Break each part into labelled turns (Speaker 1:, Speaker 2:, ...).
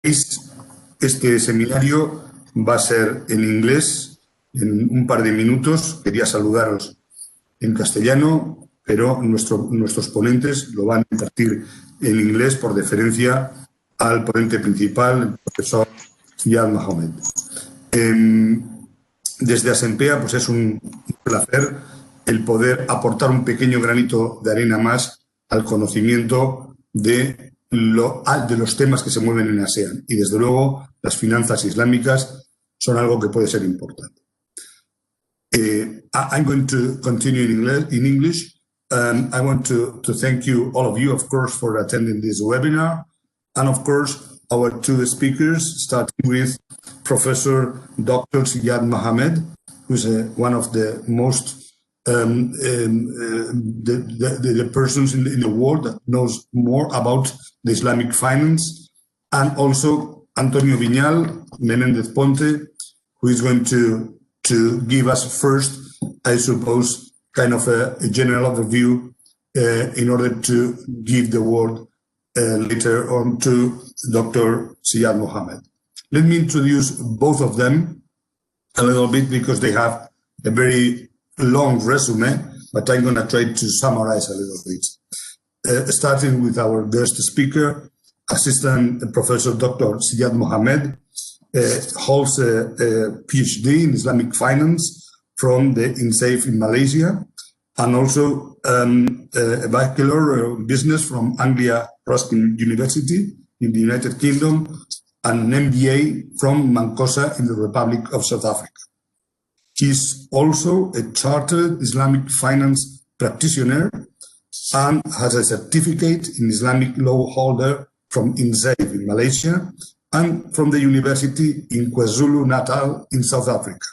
Speaker 1: Este seminario va a ser en inglés en un par de minutos. Quería saludaros en castellano, pero nuestros ponentes lo van a impartir en inglés por deferencia al ponente principal, el profesor Ziyaad Mahomed. Desde Asempea, pues es un placer el poder aportar un pequeño granito de arena más al conocimiento de los temas que se mueven en ASEAN. Y desde luego las finanzas islámicas son algo que puede ser importante. I'm going to continue in English. I want to thank you, all of you, of course, for attending this webinar. And of course, our two speakers, starting with Professor Dr. Ziyaad Mahomed, who's one of the most the persons in the world that knows more about the Islamic finance, and also Antonio Viñal Menéndez-Ponte, who is going to give us first, I suppose, kind of a general overview in order to give the word later on to Dr. Ziyaad Mahomed. Let me introduce both of them a little bit because they have a very long resume, but I'm going to try to summarize a little bit. Starting with our guest speaker, Assistant Professor Dr. Ziyaad Mahomed, holds a PhD in Islamic Finance from the INCEIF in Malaysia, and also a Bachelor of Business from Anglia Ruskin University in the United Kingdom, and an MBA from Mancosa in the Republic of South Africa. He is also a chartered Islamic finance practitioner and has a certificate in Islamic law holder from INCEIF in Malaysia and from the University in KwaZulu-Natal in South Africa.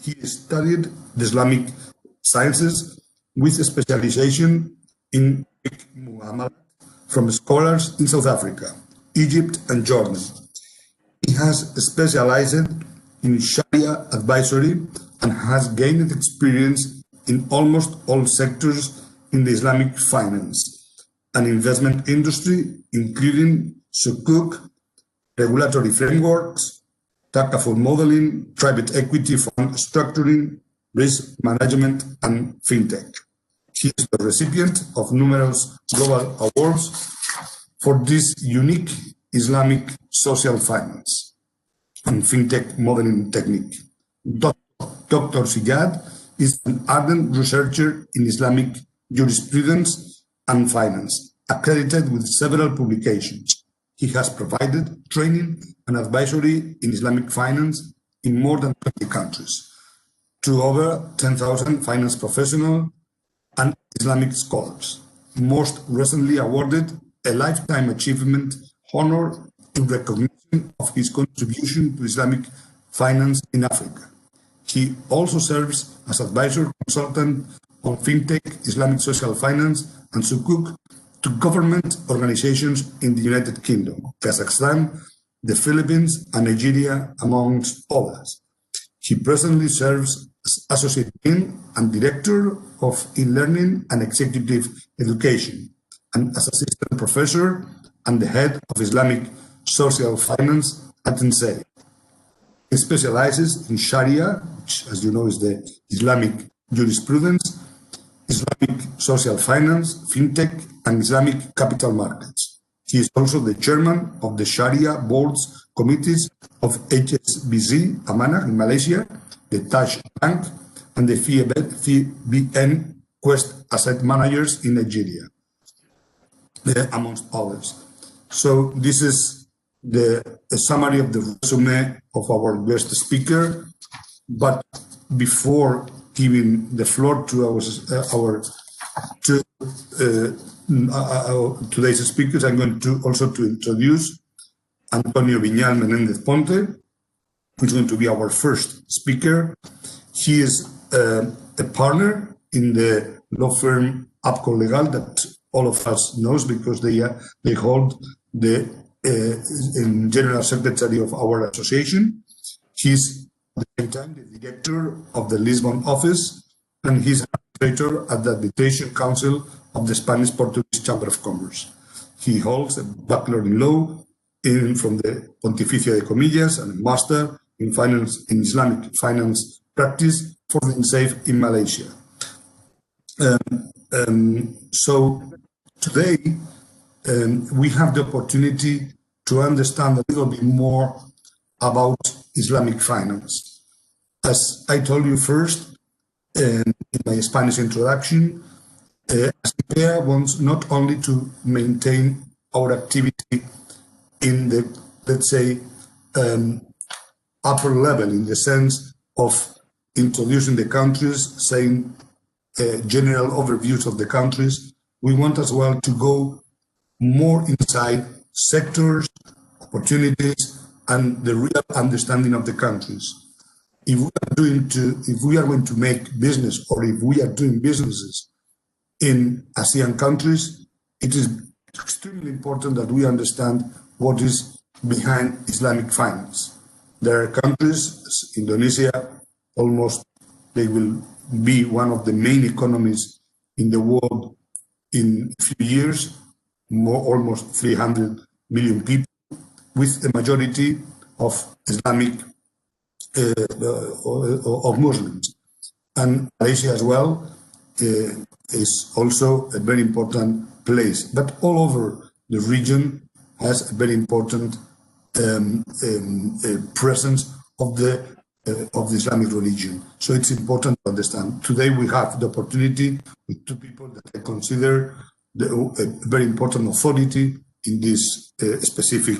Speaker 1: He studied the Islamic sciences with a specialization in Muhammad from scholars in South Africa, Egypt, and Jordan. He has specialized in Sharia advisory and has gained experience in almost all sectors in the Islamic finance and investment industry, including sukuk, regulatory frameworks, takaful modeling, private equity fund structuring, risk management, and fintech. He is the recipient of numerous global awards for this unique Islamic social finance and fintech modeling technique. Dr. Ziyaad is an ardent researcher in Islamic jurisprudence and finance, accredited with several publications. He has provided training and advisory in Islamic finance in more than 20 countries to over 10,000 finance professionals and Islamic scholars, most recently awarded a Lifetime Achievement honor in recognition of his contribution to Islamic finance in Africa. He also serves as advisor consultant on fintech, Islamic social finance, and sukuk to government organizations in the United Kingdom, Kazakhstan, the Philippines, and Nigeria, amongst others. He presently serves as Associate Dean and Director of e-learning and executive education, and as Assistant Professor and the Head of Islamic Social Finance at INCEIF. He specializes in Sharia, which, as you know, is the Islamic jurisprudence, Islamic social finance, fintech, and Islamic capital markets. He is also the chairman of the Sharia boards committees of HSBC Amanah in Malaysia, the Taj Bank, and the FBN Quest Asset Managers in Nigeria, amongst others. So this is a summary of the resume of our guest speaker. But before giving the floor to today's speakers, I'm going to also introduce Antonio Viñal Menéndez-Ponte, who is going to be our first speaker. He is a partner in the law firm AVCO Legal that all of us knows because they hold the general secretary of our association. He's at the same time the director of the Lisbon office, and he's an administrator at the Arbitration Council of the Spanish-Portuguese Chamber of Commerce. He holds a Bachelor in Law from the Pontificia de Comillas and a Master in Finance in Islamic Finance Practice for the INCEIF in Malaysia. So today we have the opportunity to understand a little bit more about Islamic finance. As I told you first in my Spanish introduction, Asempea wants not only to maintain our activity in the, let's say, upper level, in the sense of introducing the countries, saying general overviews of the countries. We want as well to go more inside sectors, opportunities, and the real understanding of the countries. If we are going to make business, or if we are doing businesses in ASEAN countries, it is extremely important that we understand what is behind Islamic finance. There are countries, Indonesia, almost they will be one of the main economies in the world in a few years, almost 300 million people, with a majority of Islamic, of Muslims. And Malaysia as well is also a very important place. But all over the region has a very important presence of the Islamic religion. So it's important to understand. Today we have the opportunity with two people that I consider a very important authority in this specific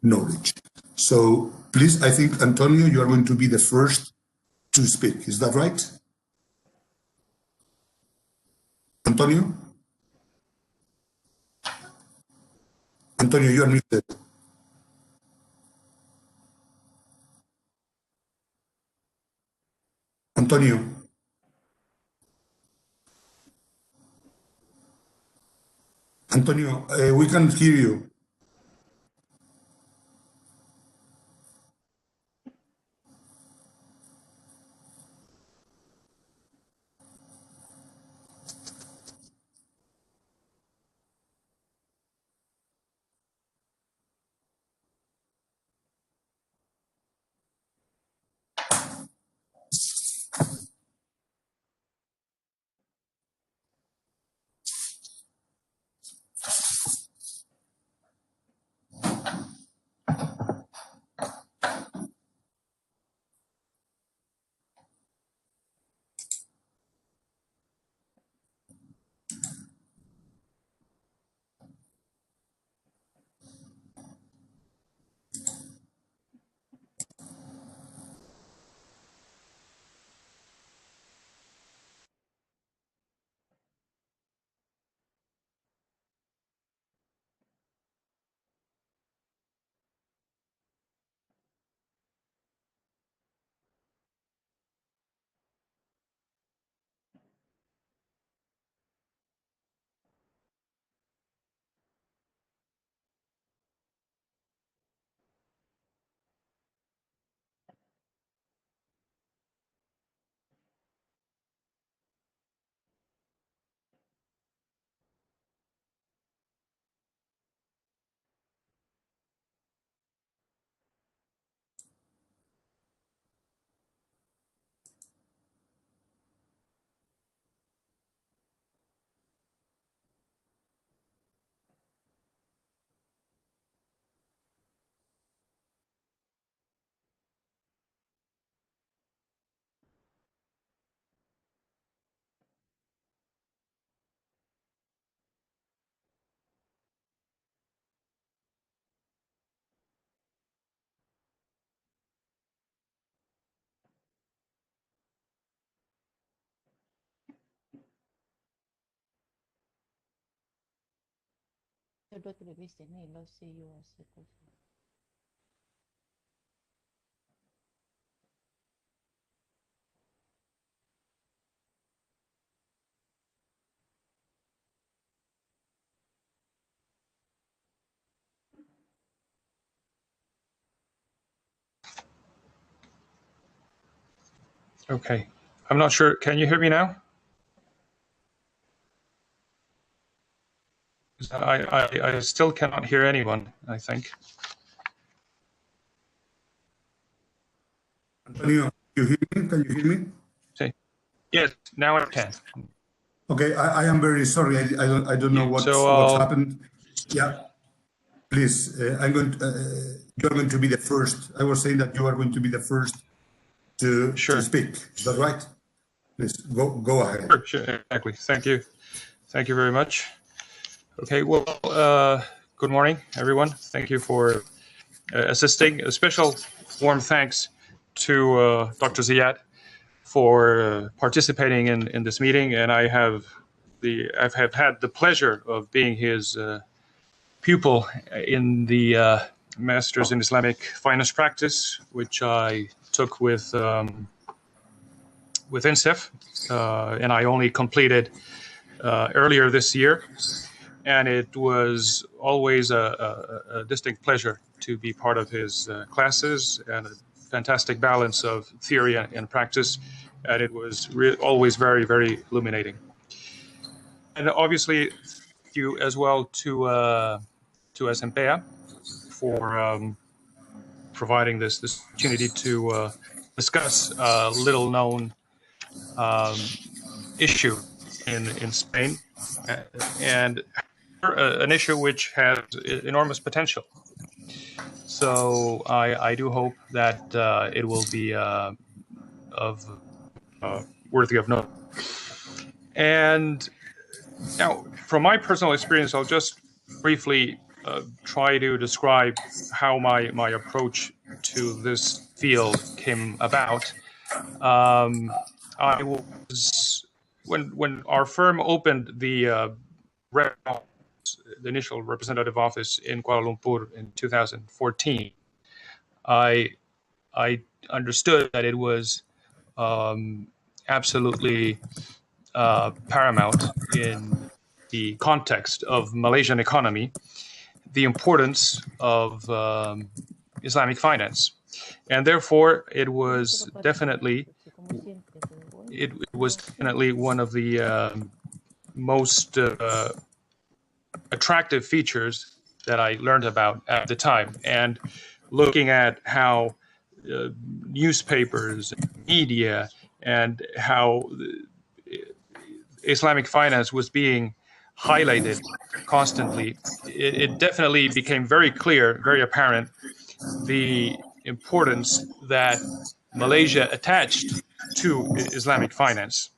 Speaker 1: knowledge. So please, I think, Antonio, you are going to be the first to speak. Is that right? Antonio? Antonio, you are muted. Antonio. Antonio, we can't hear you.
Speaker 2: Okay. I'm not sure. Can you hear me now? I still cannot hear anyone, I think.
Speaker 1: Antonio, you hear me? Can you hear me?
Speaker 2: Say, yes, now I can.
Speaker 1: Okay, I am very sorry. I don't know what's
Speaker 2: So,
Speaker 1: happened. Yeah, please. You are going to be the first. I was saying that you are going to be the first to
Speaker 2: sure,
Speaker 1: speak. Is that right? Please go ahead.
Speaker 2: sure, exactly. Thank you very much. Okay, well, good morning, everyone. Thank you for assisting. A special warm thanks to Dr. Ziyaad for participating in this meeting, and I've had the pleasure of being his pupil in the Masters in Islamic Finance Practice, which I took with INCEIF, and I only completed earlier this year. And it was always a distinct pleasure to be part of his classes, and a fantastic balance of theory and practice. And it was always very, very illuminating. And obviously, thank you as well to Asempea for providing this opportunity to discuss a little-known issue in Spain, and an issue which has enormous potential. So I do hope that it will be worthy of note. And now, from my personal experience, I'll just briefly try to describe how my approach to this field came about. I was when our firm opened the initial representative office in Kuala Lumpur in 2014, I understood that it was absolutely paramount in the context of Malaysian economy, the importance of Islamic finance, and therefore it was definitely one of the most attractive features that I learned about at the time. And looking at how newspapers, media, and how Islamic finance was being highlighted constantly, it definitely became very clear, very apparent, the importance that Malaysia attached to Islamic finance.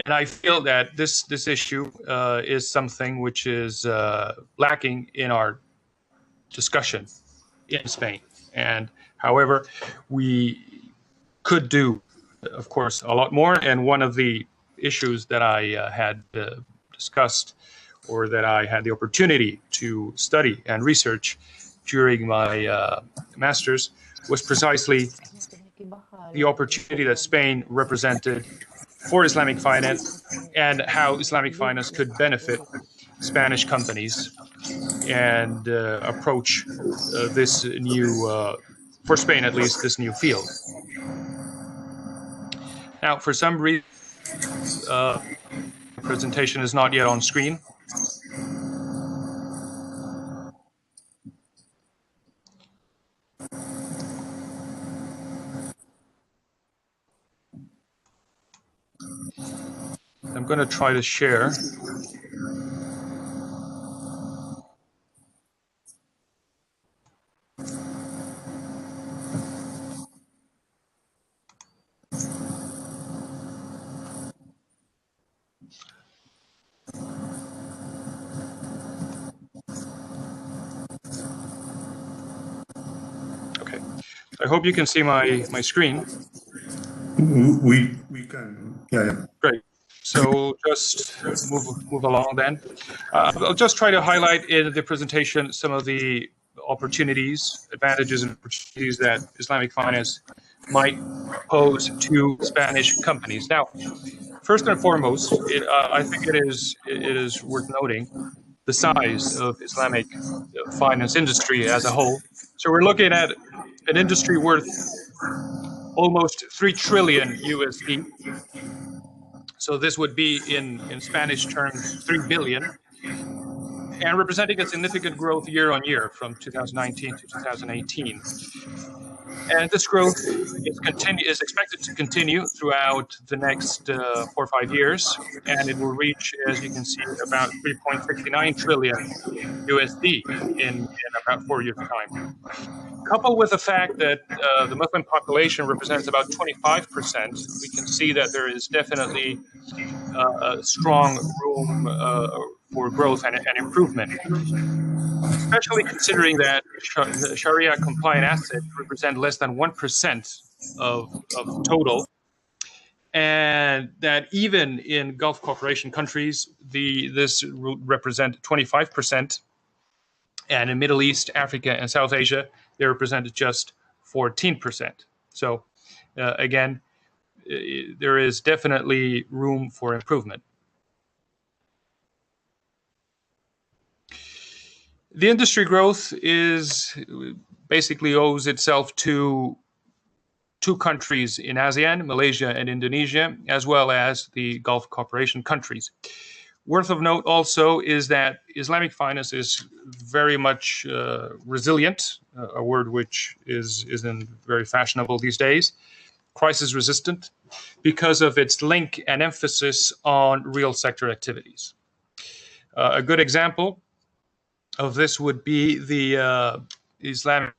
Speaker 2: And I feel that this issue is something which is lacking in our discussion in Spain. And however, we could do, of course, a lot more. And one of the issues that I had discussed, or that I had the opportunity to study and research during my master's, was precisely the opportunity that Spain represented for Islamic finance, and how Islamic finance could benefit Spanish companies and approach this new, for Spain at least, this new field. Now, for some reason, the presentation is not yet on screen. I'm going to try to share. Okay, I hope you can see my screen.
Speaker 1: We can. Yeah.
Speaker 2: Great. So just move along then. I'll just try to highlight in the presentation some of the opportunities, advantages, and opportunities that Islamic finance might pose to Spanish companies. Now, first and foremost, I think it is worth noting the size of Islamic finance industry as a whole. So we're looking at an industry worth almost 3 trillion USD. So this would be in Spanish terms 3 billion, and representing a significant growth year on year from 2019 to 2018. And this growth is expected to continue throughout the next 4 or 5 years, and it will reach, as you can see, about 3.69 trillion USD in about 4 years' time. Coupled with the fact that the Muslim population represents about 25%, we can see that there is definitely a strong room for growth and improvement, especially considering that Sharia compliant assets represent less than 1% of total, and that even in Gulf cooperation countries, this represent 25%, and in Middle East, Africa, and South Asia, they represent just 14%. So again, there is definitely room for improvement. The industry growth basically owes itself to 2 countries in ASEAN, Malaysia and Indonesia, as well as the Gulf cooperation countries. Worth of note also is that Islamic finance is very much resilient, a word which isn't very fashionable these days, crisis resistant, because of its link and emphasis on real sector activities. A good example of this would be the Islamic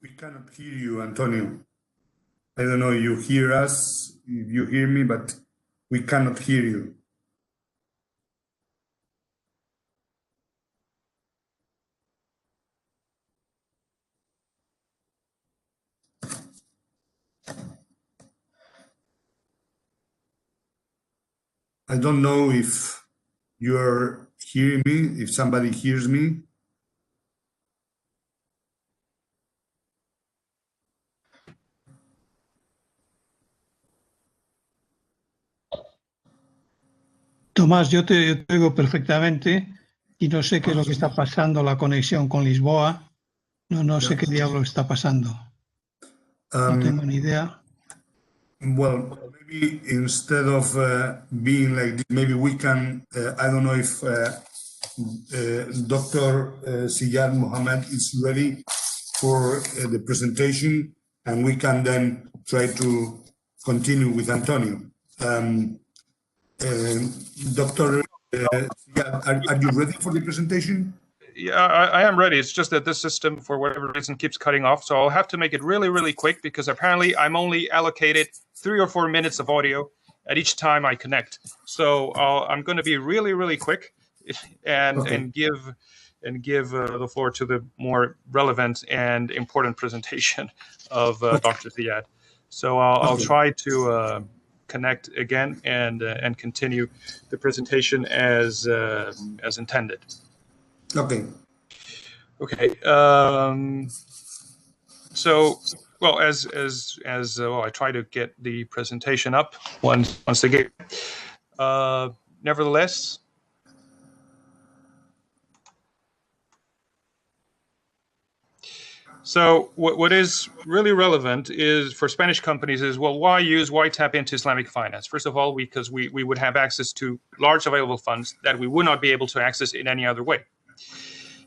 Speaker 1: We cannot hear you, Antonio. I don't know if you hear us, if you hear me, but we cannot hear you. I don't know if you're hearing me, if somebody hears me.
Speaker 3: Tomás, yo te oigo perfectamente y no sé qué es lo que está pasando la conexión con Lisboa. No sé qué diablo está pasando. No tengo ni idea.
Speaker 1: Well, maybe instead of being like this, maybe we can, I don't know if Dr. Ziyaad Mahomed is ready for the presentation, and we can then try to continue with Antonio. Dr. Ziyaad, are you ready for the presentation?
Speaker 2: Yeah, I am ready. It's just that this system, for whatever reason, keeps cutting off. So I'll have to make it really, really quick, because apparently I'm only allocated 3 or 4 minutes of audio at each time I connect. So I'm going to be really, really quick and give the floor to the more relevant and important presentation of Dr. Ziyaad. So I'll try to connect again and continue the presentation as intended.
Speaker 1: Okay.
Speaker 2: Okay. So, well, I try to get the presentation up once again. Nevertheless, so what is really relevant is for Spanish companies is, well, why tap into Islamic finance? First of all, because we would have access to large available funds that we would not be able to access in any other way.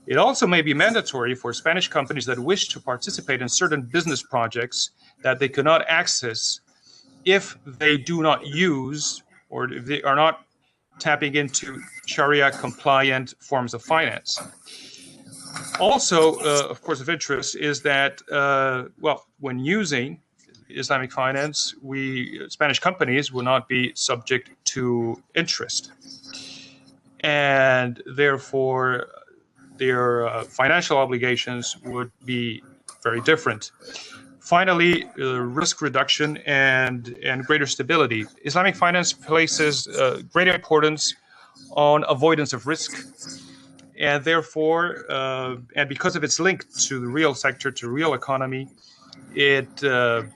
Speaker 2: It also may be mandatory for Spanish companies that wish to participate in certain business projects that they cannot access if they do not use or if they are not tapping into Sharia compliant forms of finance. Also, of course, of interest is that, when using Islamic finance, Spanish companies will not be subject to interest. And therefore, their financial obligations would be very different. Finally, risk reduction and greater stability. Islamic finance places greater importance on avoidance of risk. And therefore, and because of its link to the real sector, to real economy, it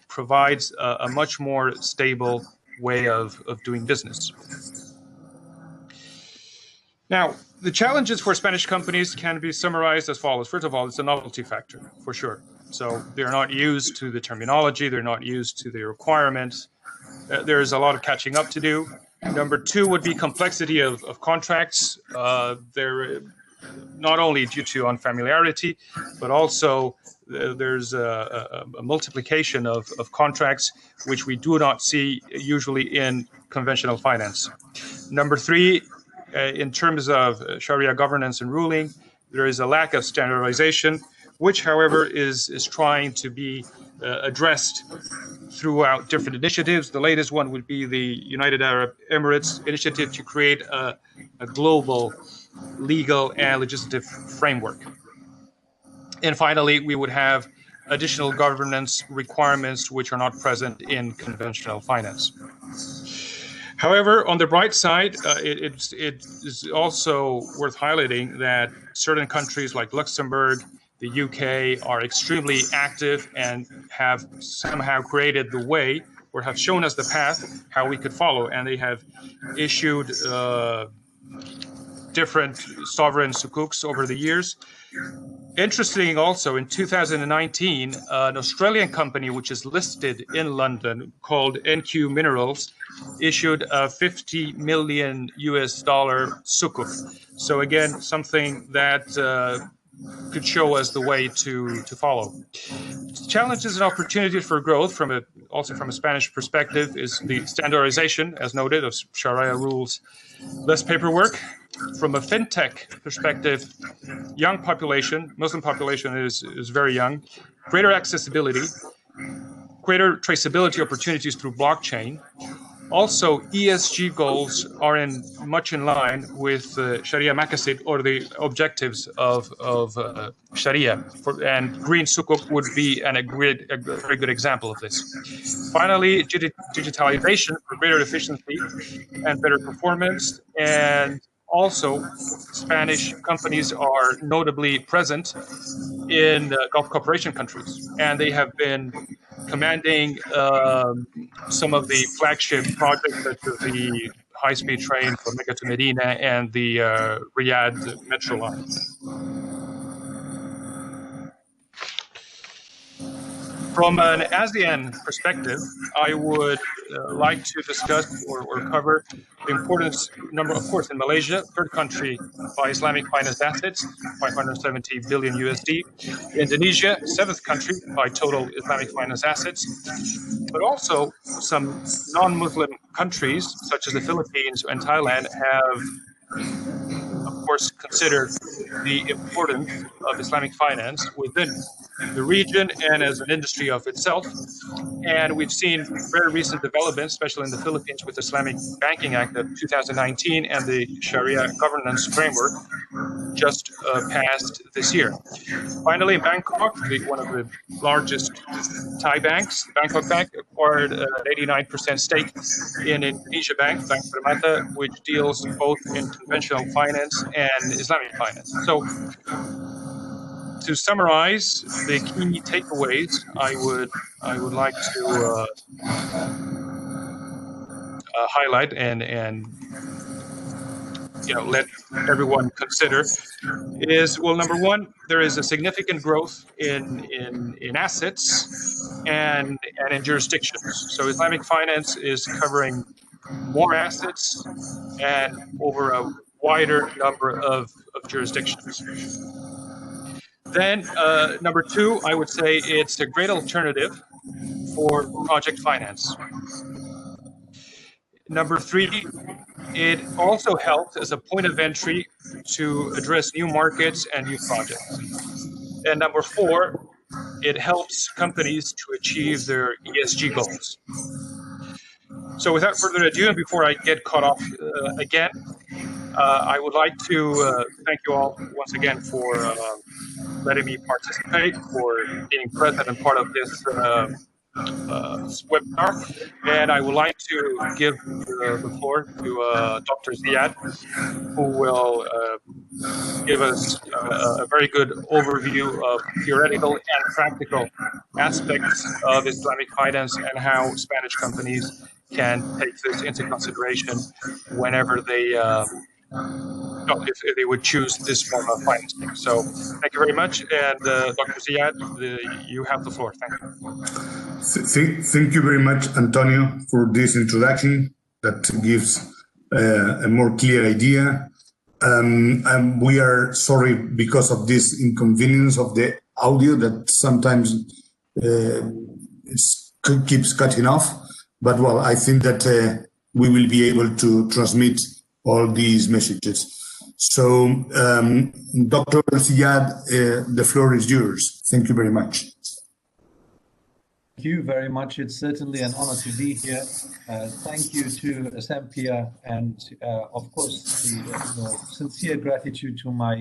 Speaker 2: provides a much more stable way of doing business. Now, the challenges for Spanish companies can be summarized as follows. First of all, it's a novelty factor, for sure. So they're not used to the terminology, they're not used to the requirements. There's a lot of catching up to do. Number two would be complexity of contracts. They're not only due to unfamiliarity, but also there's a multiplication of contracts, which we do not see usually in conventional finance. Number three, in terms of Sharia governance and ruling, there is a lack of standardization, which, however, is trying to be addressed throughout different initiatives. The latest one would be the United Arab Emirates initiative to create a global legal and legislative framework. And finally, we would have additional governance requirements which are not present in conventional finance. However, on the bright side, it is also worth highlighting that certain countries like Luxembourg, the UK are extremely active and have somehow created the way or have shown us the path how we could follow. And they have issued different sovereign sukuks over the years. Interesting also, in 2019, an Australian company which is listed in London called NQ Minerals issued a $50 million sukuk. So again, something that could show us the way to follow. Challenges and opportunities for growth also from a Spanish perspective is the standardization, as noted, of Sharia rules, less paperwork. From a fintech perspective, young population, Muslim population is very young, greater accessibility, greater traceability opportunities through blockchain. Also, ESG goals are much in line with Sharia maqasid, or the objectives of Sharia, and green sukuk would be a very good example of this. Finally, digitalization for greater efficiency and better performance, and also Spanish companies are notably present in Gulf cooperation countries, and they have been commanding some of the flagship projects such as the high-speed train from Mecca to Medina and the Riyadh Metro line. From an ASEAN perspective, I would like to discuss or cover the importance, of course, in Malaysia, third country by Islamic finance assets, 570 billion USD. Indonesia, seventh country by total Islamic finance assets. But also some non-Muslim countries, such as the Philippines and Thailand, have, of course, considered the importance of Islamic finance within the region and as an industry of itself. And we've seen very recent developments, especially in the Philippines, with the Islamic Banking Act of 2019 and the Sharia governance framework just passed this year. Finally, in Bangkok, one of the largest Thai banks, Bangkok Bank, acquired an 89% stake in Indonesia Bank Permata, which deals both in conventional finance and Islamic finance. So, to summarize the key takeaways, I would like to highlight and let everyone consider is, well, number one, there is a significant growth in assets and in jurisdictions. So Islamic finance is covering more assets and over a wider number of jurisdictions. Then number two, I would say it's a great alternative for project finance. Number three, it also helps as a point of entry to address new markets and new projects. And number four, it helps companies to achieve their ESG goals. So without further ado, and before I get caught off again, I would like to thank you all once again for letting me participate, for being present and part of this webinar. And I would like to give the floor to Dr. Ziyaad, who will give us a very good overview of theoretical and practical aspects of Islamic finance and how Spanish companies can take this into consideration whenever they if they would choose this form of financing. So thank you very much. And Dr. Ziyaad, you have the floor. Thank you.
Speaker 1: Thank you very much, Antonio, for this introduction that gives a more clear idea. And we are sorry because of this inconvenience of the audio that sometimes keeps cutting off. But well, I think that we will be able to transmit all these messages. So, Dr. Ziyaad, the floor is yours. Thank you very much.
Speaker 4: Thank you very much. It's certainly an honor to be here. Thank you to Asempea, and of course, the sincere gratitude to my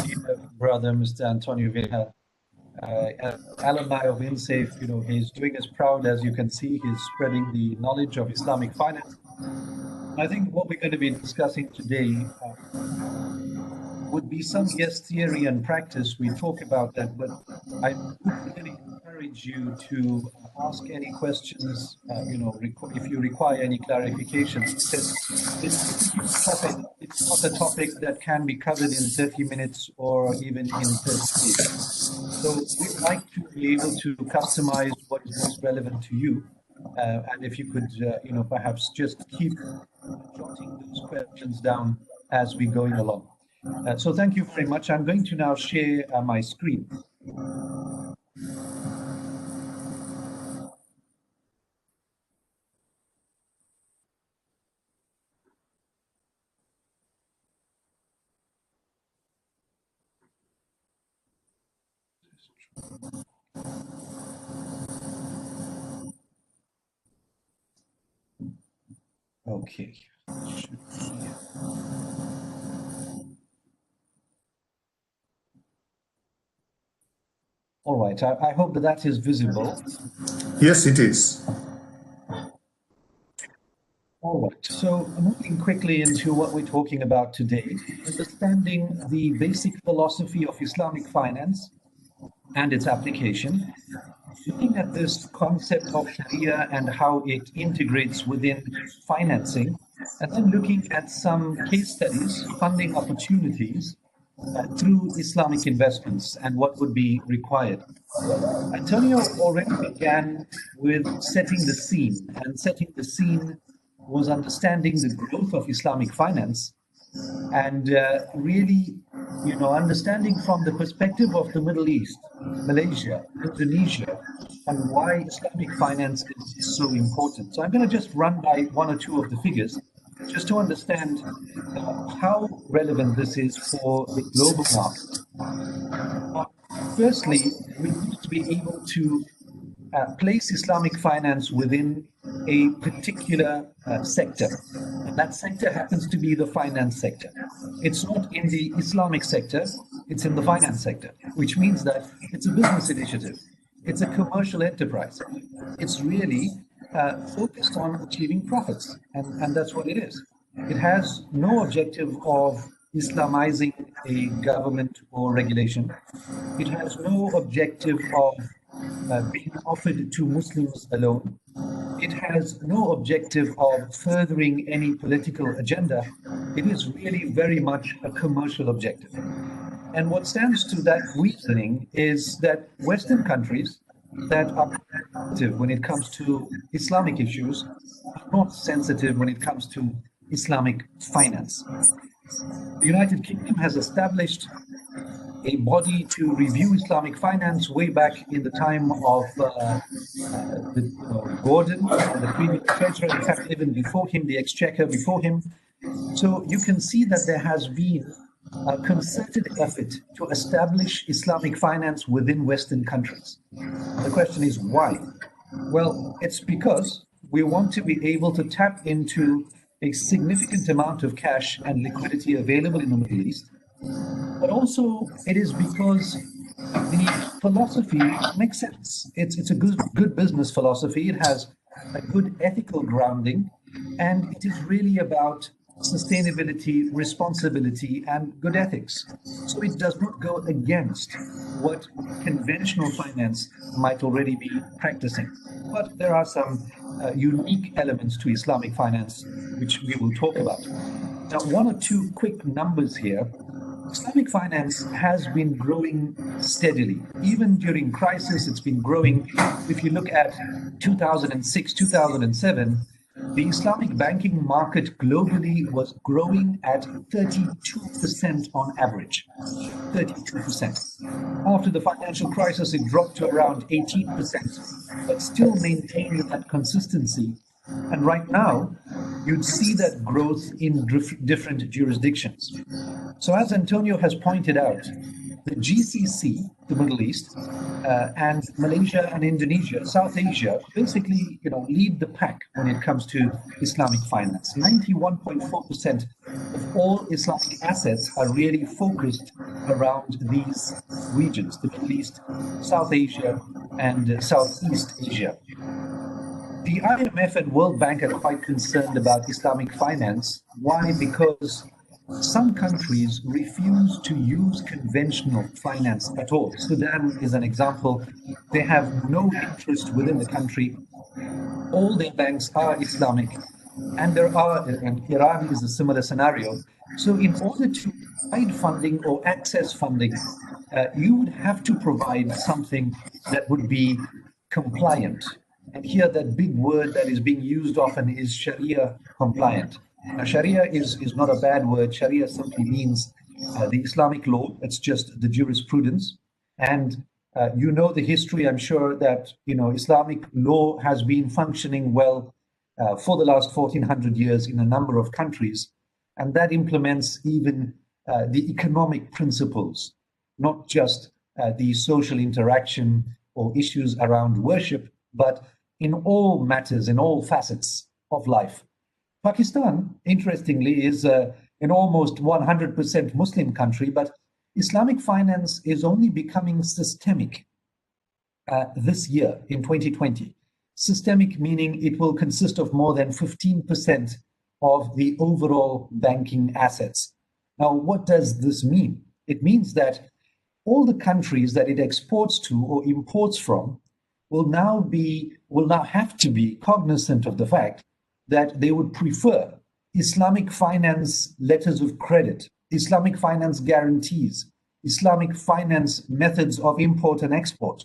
Speaker 4: dear brother, Mr. Antonio Viñal, alumni of INCEIF. He's doing us proud. As you can see, he's spreading the knowledge of Islamic finance. I think what we're going to be discussing today would be some, yes, theory and practice. We talk about that, but I would really encourage you to ask any questions, if you require any clarifications, because it's not a topic that can be covered in 30 minutes or even in 30 days. So we'd like to be able to customize what is most relevant to you. And if you could, perhaps just keep jotting those questions down as we're going along. So thank you very much. I'm going to now share my screen. Okay. All right. I hope that is visible.
Speaker 1: Yes, it is.
Speaker 4: All right. So moving quickly into what we're talking about today, understanding the basic philosophy of Islamic finance and its application, looking at this concept of Sharia and how it integrates within financing, and then looking at some case studies, funding opportunities through Islamic investments and what would be required. Antonio already began with setting the scene, and setting the scene was understanding the growth of Islamic finance and really, understanding from the perspective of the Middle East, Malaysia, Indonesia, and why Islamic finance is so important. So I'm going to just run by one or two of the figures just to understand how relevant this is for the global market. Firstly, we need to be able to place Islamic finance within a particular sector. And that sector happens to be the finance sector. It's not in the Islamic sector, it's in the finance sector, which means that it's a business initiative. It's a commercial enterprise. It's really focused on achieving profits, and that's what it is. It has no objective of Islamizing a government or regulation. It has no objective of being offered to Muslims alone. It has no objective of furthering any political agenda. It is really very much a commercial objective. And what stands to that reasoning is that Western countries that are sensitive when it comes to Islamic issues are not sensitive when it comes to Islamic finance. The United Kingdom has established a body to review Islamic finance way back in the time of Gordon, the previous treasurer, in fact, even before him, the exchequer before him. So you can see that there has been a concerted effort to establish Islamic finance within Western countries. The question is why? Well, it's because we want to be able to tap into a significant amount of cash and liquidity available in the Middle East. But also it is because the philosophy makes sense. It's a good business philosophy. It has a good ethical grounding, and it is really about sustainability, responsibility, and good ethics. So it does not go against what conventional finance might already be practicing. But there are some unique elements to Islamic finance, which we will talk about. Now, one or two quick numbers here. Islamic finance has been growing steadily. Even during crisis, it's been growing. If you look at 2006, 2007, the Islamic banking market globally was growing at 32% on average. 32%. After the financial crisis, it dropped to around 18%, but still maintained that consistency. And right now, you'd see that growth in different jurisdictions. So as Antonio has pointed out, the GCC, the Middle East, and Malaysia and Indonesia, South Asia, basically, lead the pack when it comes to Islamic finance. 91.4% of all Islamic assets are really focused around these regions, the Middle East, South Asia, and Southeast Asia. The IMF and World Bank are quite concerned about Islamic finance. Why? Because some countries refuse to use conventional finance at all. Sudan is an example. They have no interest within the country. All their banks are Islamic. And Iran is a similar scenario. So in order to provide funding or access funding, you would have to provide something that would be compliant. And here that big word that is being used often is Sharia compliant. Now, Sharia is not a bad word. Sharia simply means the Islamic law. It's just the jurisprudence. And you know the history, I'm sure, that Islamic law has been functioning well for the last 1400 years in a number of countries. And that implements even the economic principles, not just the social interaction or issues around worship, but in all matters, in all facets of life. Pakistan, interestingly, is an almost 100% Muslim country, but Islamic finance is only becoming systemic this year in 2020. Systemic meaning it will consist of more than 15% of the overall banking assets. Now, what does this mean? It means that all the countries that it exports to or imports from will now have to be cognizant of the fact that they would prefer Islamic finance letters of credit, Islamic finance guarantees, Islamic finance methods of import and export,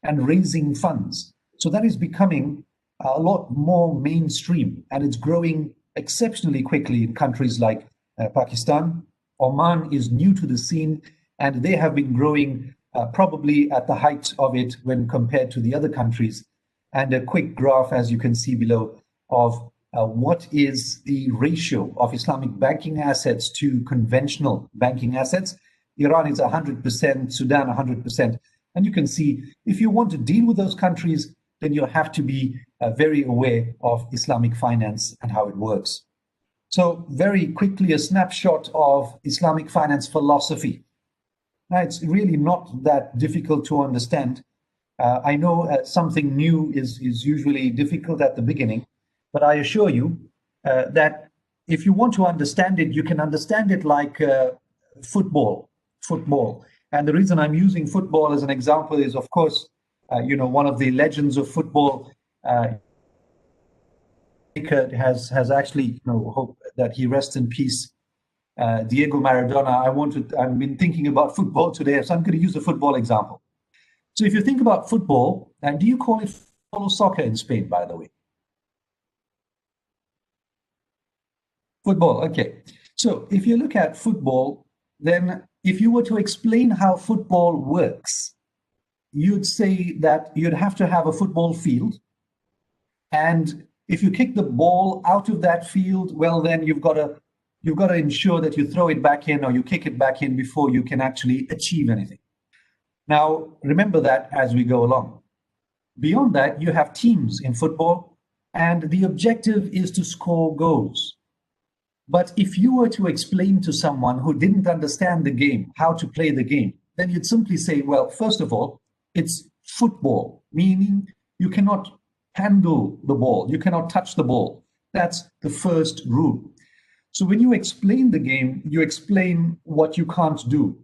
Speaker 4: and raising funds. So that is becoming a lot more mainstream, and it's growing exceptionally quickly in countries like Pakistan. Oman is new to the scene, and they have been growing probably at the height of it when compared to the other countries. And a quick graph, as you can see below, of what is the ratio of Islamic banking assets to conventional banking assets. Iran is 100%, Sudan 100%. And you can see, if you want to deal with those countries, then you have to be very aware of Islamic finance and how it works. So very quickly, a snapshot of Islamic finance philosophy. Now, it's really not that difficult to understand. I know something new is usually difficult at the beginning, but I assure you that if you want to understand it, you can understand it like football. And the reason I'm using football as an example is, of course, one of the legends of football has actually, hope that he rests in peace, Diego Maradona. I've been thinking about football today, so I'm going to use a football example. So if you think about football, and do you call it football or soccer in Spain, by the way? Football, okay. So if you look at football, then if you were to explain how football works, you'd say that you'd have to have a football field. And if you kick the ball out of that field, well, then you've got to ensure that you throw it back in or you kick it back in before you can actually achieve anything. Now, remember that as we go along. Beyond that, you have teams in football, and the objective is to score goals. But if you were to explain to someone who didn't understand the game, how to play the game, then you'd simply say, well, first of all, it's football, meaning you cannot handle the ball, you cannot touch the ball. That's the first rule. So when you explain the game, you explain what you can't do.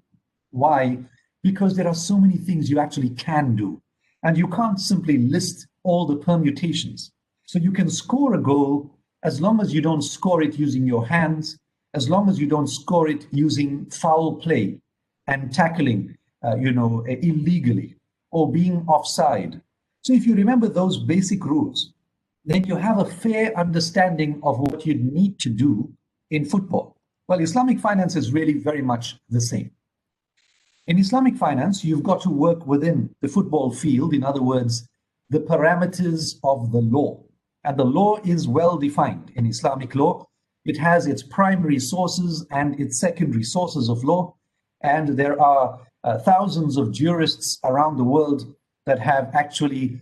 Speaker 4: Why? Because there are so many things you actually can do, and you can't simply list all the permutations. So you can score a goal as long as you don't score it using your hands, as long as you don't score it using foul play and tackling, illegally, or being offside. So if you remember those basic rules, then you have a fair understanding of what you need to do in football. Well, Islamic finance is really very much the same. In Islamic finance, you've got to work within the football field, in other words, the parameters of the law. And the law is well defined in Islamic law. It has its primary sources and its secondary sources of law. And there are thousands of jurists around the world that have actually,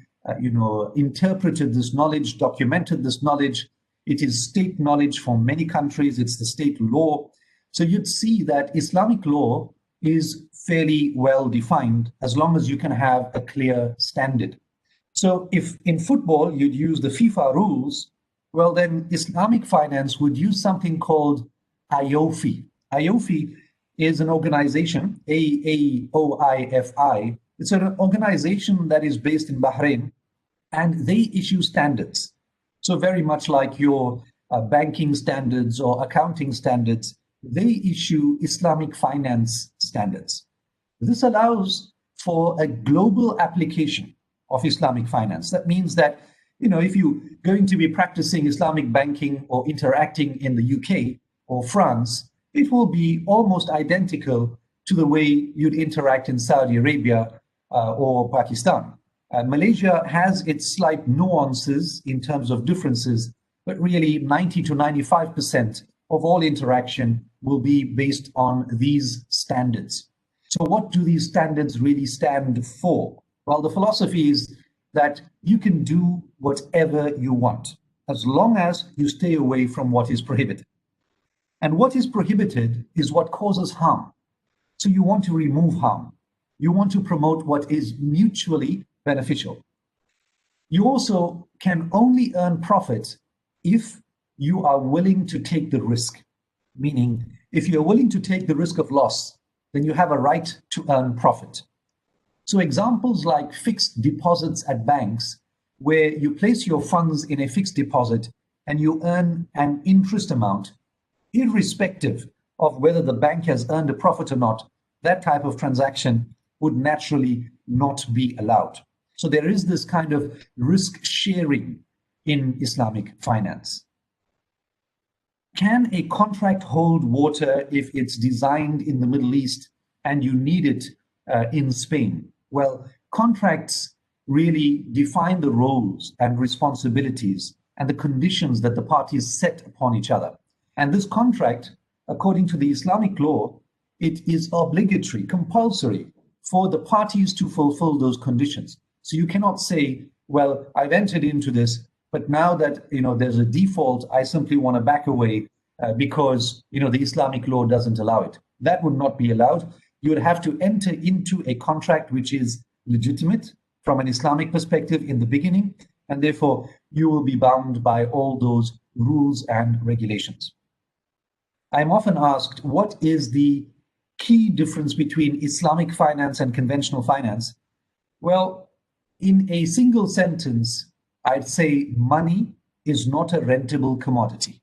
Speaker 4: interpreted this knowledge, documented this knowledge. It is state knowledge from many countries. It's the state law. So you'd see that Islamic law is fairly well defined as long as you can have a clear standard. So if in football you'd use the FIFA rules, well, then Islamic finance would use something called AOFI. AOFI is an organization, AOIFI. It's an organization that is based in Bahrain, and they issue standards. So very much like your banking standards or accounting standards, they issue Islamic finance standards. This allows for a global application of Islamic finance. That means that, if you're going to be practicing Islamic banking or interacting in the UK or France, it will be almost identical to the way you'd interact in Saudi Arabia or Pakistan. Malaysia has its slight nuances in terms of differences, but really 90 to 95% of all interaction will be based on these standards. So what do these standards really stand for? Well, the philosophy is that you can do whatever you want, as long as you stay away from what is prohibited. And what is prohibited is what causes harm. So you want to remove harm. You want to promote what is mutually beneficial. You also can only earn profit if you are willing to take the risk. Meaning, if you're willing to take the risk of loss, then you have a right to earn profit. So examples like fixed deposits at banks, where you place your funds in a fixed deposit and you earn an interest amount, irrespective of whether the bank has earned a profit or not, that type of transaction would naturally not be allowed. So there is this kind of risk sharing in Islamic finance. Can a contract hold water if it's designed in the Middle East and you need it in Spain? Well, contracts really define the roles and responsibilities and the conditions that the parties set upon each other. And this contract, according to the Islamic law, it is obligatory, compulsory for the parties to fulfill those conditions. So you cannot say, well, I've entered into this, but now that there's a default, I simply want to back away because the Islamic law doesn't allow it. That would not be allowed. You would have to enter into a contract which is legitimate, from an Islamic perspective in the beginning, and therefore you will be bound by all those rules and regulations. I'm often asked, what is the key difference between Islamic finance and conventional finance? Well, in a single sentence, I'd say money is not a rentable commodity.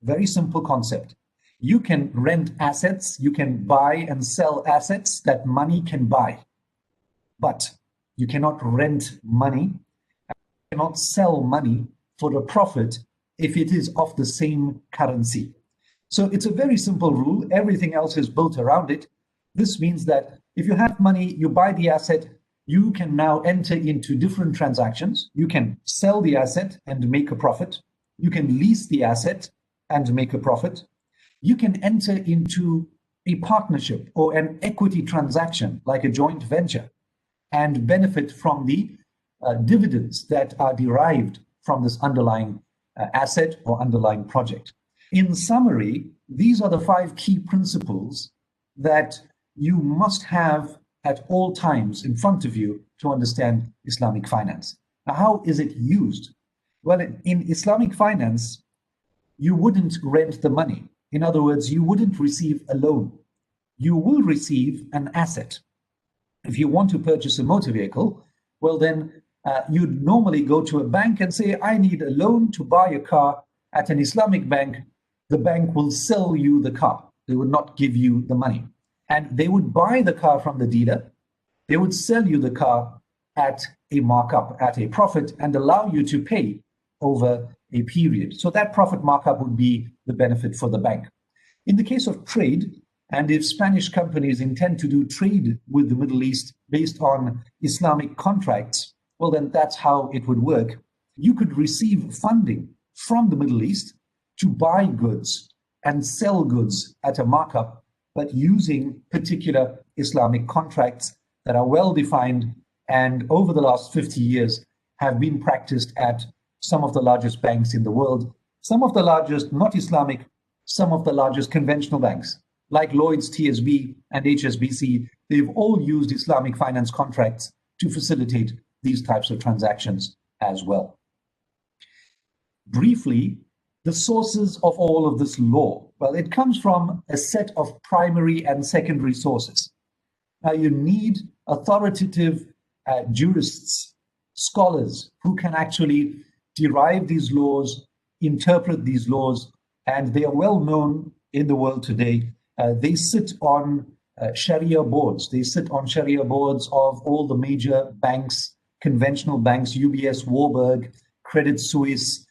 Speaker 4: Very simple concept. You can rent assets, you can buy and sell assets that money can buy, but you cannot rent money, you cannot sell money for a profit if it is of the same currency. So it's a very simple rule. Everything else is built around it. This means that if you have money, you buy the asset, you can now enter into different transactions. You can sell the asset and make a profit. You can lease the asset and make a profit. You can enter into a partnership or an equity transaction like a joint venture and benefit from the dividends that are derived from this underlying asset or underlying project. In summary, these are the 5 key principles that you must have at all times in front of you to understand Islamic finance. Now, how is it used? Well, in Islamic finance, you wouldn't rent the money. In other words, you wouldn't receive a loan. You will receive an asset. If you want to purchase a motor vehicle, well, then you'd normally go to a bank and say, I need a loan to buy a car at an Islamic bank. The bank will sell you the car. They would not give you the money. And they would buy the car from the dealer. They would sell you the car at a markup, at a profit, and allow you to pay over a period. So that profit markup would be the benefit for the bank. In the case of trade, and if Spanish companies intend to do trade with the Middle East based on Islamic contracts, well, then that's how it would work. You could receive funding from the Middle East to buy goods and sell goods at a markup, but using particular Islamic contracts that are well defined and over the last 50 years have been practiced at some of the largest banks in the world, some of the largest, not Islamic, some of the largest conventional banks, like Lloyds, TSB, and HSBC. They've all used Islamic finance contracts to facilitate these types of transactions as well. Briefly, the sources of all of this law. Well, it comes from a set of primary and secondary sources. Now, you need authoritative jurists, scholars who can actually derive these laws, interpret these laws, and they are well known in the world today. They sit on Shariah boards. They sit on Shariah boards of all the major banks, conventional banks, UBS, Warburg, Credit Suisse,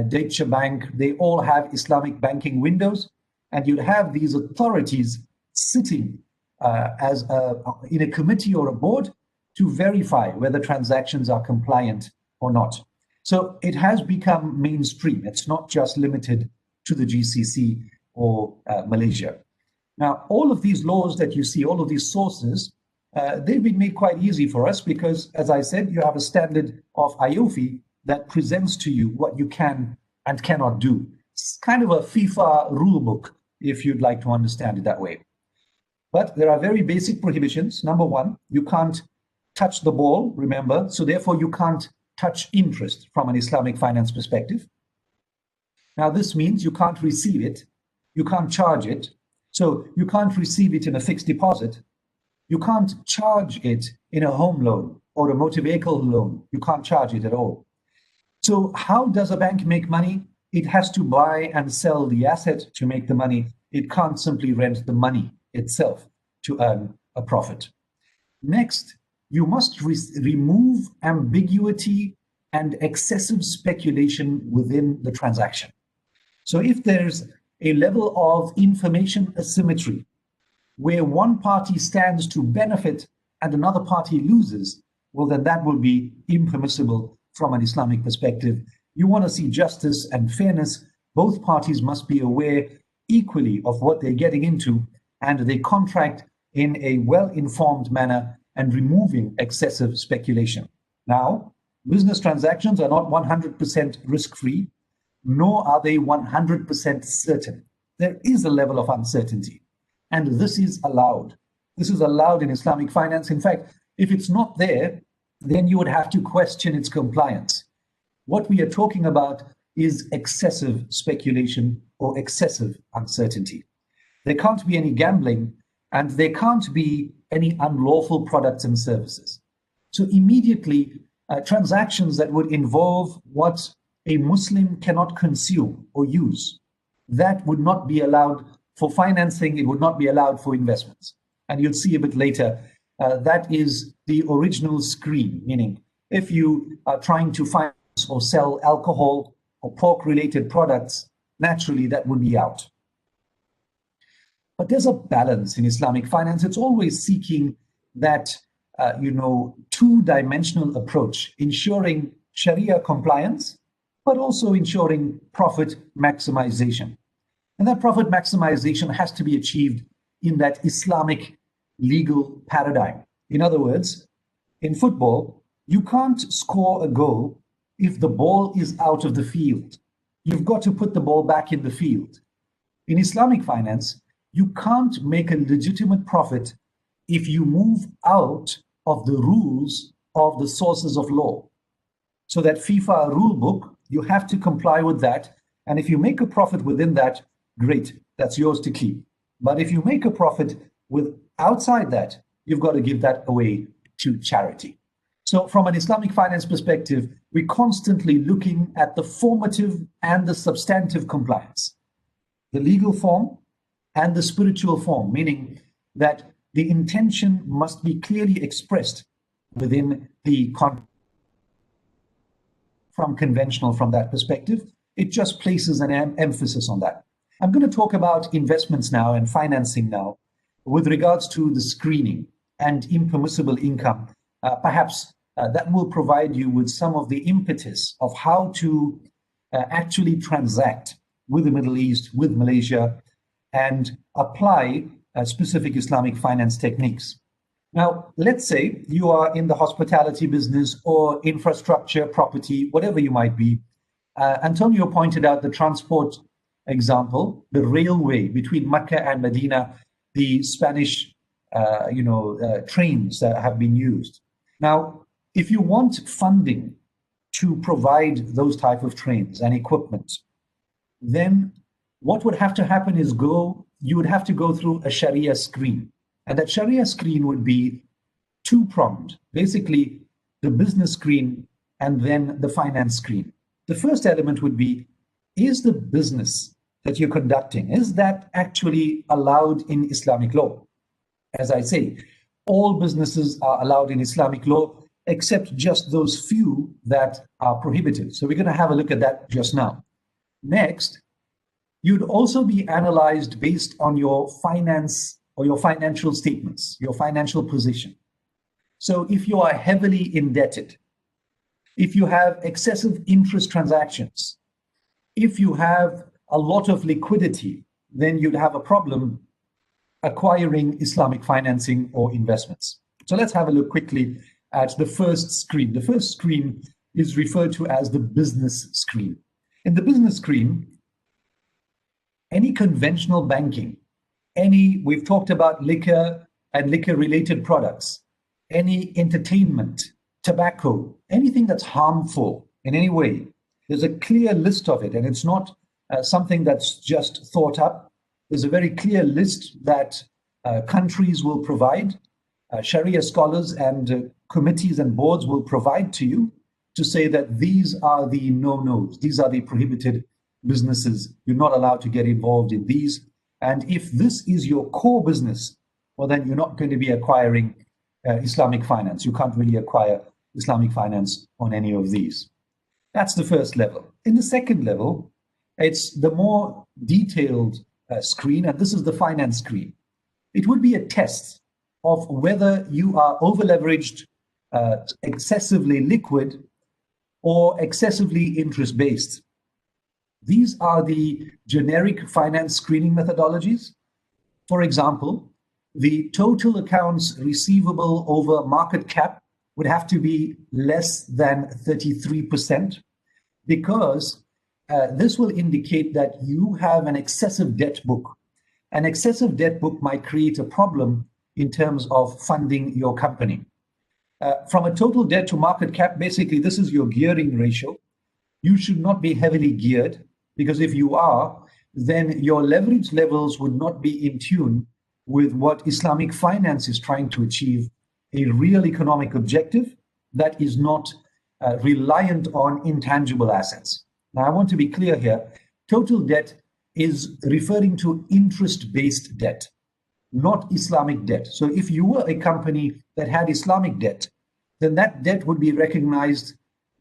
Speaker 4: Deutsche Bank. They all have Islamic banking windows, and you'll have these authorities sitting in a committee or a board to verify whether transactions are compliant or not. So it has become mainstream. It's not just limited to the GCC or Malaysia. Now, all of these laws that you see, all of these sources, they've been made quite easy for us because, as I said, you have a standard of IOFI that presents to you what you can and cannot do. It's kind of a FIFA rule book, if you'd like to understand it that way. But there are very basic prohibitions. Number one, you can't touch the ball, remember, so therefore you can't touch interest from an Islamic finance perspective. Now, this means you can't receive it, you can't charge it, so you can't receive it in a fixed deposit, you can't charge it in a home loan or a motor vehicle loan, you can't charge it at all. So how does a bank make money? It has to buy and sell the asset to make the money. It can't simply rent the money itself to earn a profit. Next, you must remove ambiguity and excessive speculation within the transaction. So if there's a level of information asymmetry where one party stands to benefit and another party loses, well, then that will be impermissible from an Islamic perspective. You want to see justice and fairness. Both parties must be aware equally of what they're getting into, and they contract in a well-informed manner and removing excessive speculation. Now, business transactions are not 100% risk-free, nor are they 100% certain. There is a level of uncertainty, and this is allowed. This is allowed in Islamic finance. In fact, if it's not there, then you would have to question its compliance. What we are talking about is excessive speculation or excessive uncertainty. There can't be any gambling, and there can't be any unlawful products and services. So immediately, transactions that would involve what a Muslim cannot consume or use, that would not be allowed for financing, it would not be allowed for investments. And you'll see a bit later, that is the original screen, meaning if you are trying to finance or sell alcohol or pork-related products, naturally that would be out. But there's a balance in Islamic finance. It's always seeking that, two-dimensional approach, ensuring Sharia compliance, but also ensuring profit maximization. And that profit maximization has to be achieved in that Islamic legal paradigm. In other words, in football, you can't score a goal if the ball is out of the field. You've got to put the ball back in the field. In Islamic finance, you can't make a legitimate profit if you move out of the rules of the sources of law. So that FIFA rule book, you have to comply with that. And if you make a profit within that, great, that's yours to keep. But if you make a profit with outside that, you've got to give that away to charity. So from an Islamic finance perspective, we're constantly looking at the formative and the substantive compliance, the legal form and the spiritual form, meaning that the intention must be clearly expressed within the from conventional from that perspective. It just places an emphasis on that. I'm going to talk about investments now and financing now with regards to the screening and impermissible income. Perhaps that will provide you with some of the impetus of how to actually transact with the Middle East, with Malaysia, and apply specific Islamic finance techniques. Now, let's say you are in the hospitality business or infrastructure, property, whatever you might be. Antonio pointed out the transport example, the railway between Mecca and Medina, the Spanish, trains that have been used. Now, if you want funding to provide those type of trains and equipment, then what would have to happen is you would have to go through a Sharia screen. And that Sharia screen would be two-pronged, basically the business screen and then the finance screen. The first element would be, is the business that you're conducting, is that actually allowed in Islamic law? As I say, all businesses are allowed in Islamic law, except just those few that are prohibited. So we're going to have a look at that just now. Next, you'd also be analyzed based on your finance or your financial statements, your financial position. So if you are heavily indebted, if you have excessive interest transactions, if you have a lot of liquidity, then you'd have a problem acquiring Islamic financing or investments. So let's have a look quickly at the first screen. The first screen is referred to as the business screen. In the business screen, any conventional banking, we've talked about liquor and liquor-related products, any entertainment, tobacco, anything that's harmful in any way, there's a clear list of it, and it's not something that's just thought up. There's a very clear list that countries will provide, Sharia scholars and committees and boards will provide to you to say that these are the no-nos, these are the prohibited businesses. You're not allowed to get involved in these. And if this is your core business, well, then you're not going to be acquiring Islamic finance. You can't really acquire Islamic finance on any of these. That's the first level. In the second level, it's the more detailed screen, and this is the finance screen. It would be a test of whether you are over-leveraged, excessively liquid, or excessively interest-based. These are the generic finance screening methodologies. For example, the total accounts receivable over market cap would have to be less than 33%, because this will indicate that you have an excessive debt book. An excessive debt book might create a problem in terms of funding your company. From a total debt to market cap, basically, this is your gearing ratio. You should not be heavily geared, because if you are, then your leverage levels would not be in tune with what Islamic finance is trying to achieve, a real economic objective that is not reliant on intangible assets. Now, I want to be clear here. Total debt is referring to interest-based debt, not Islamic debt. So if you were a company that had Islamic debt, then that debt would be recognized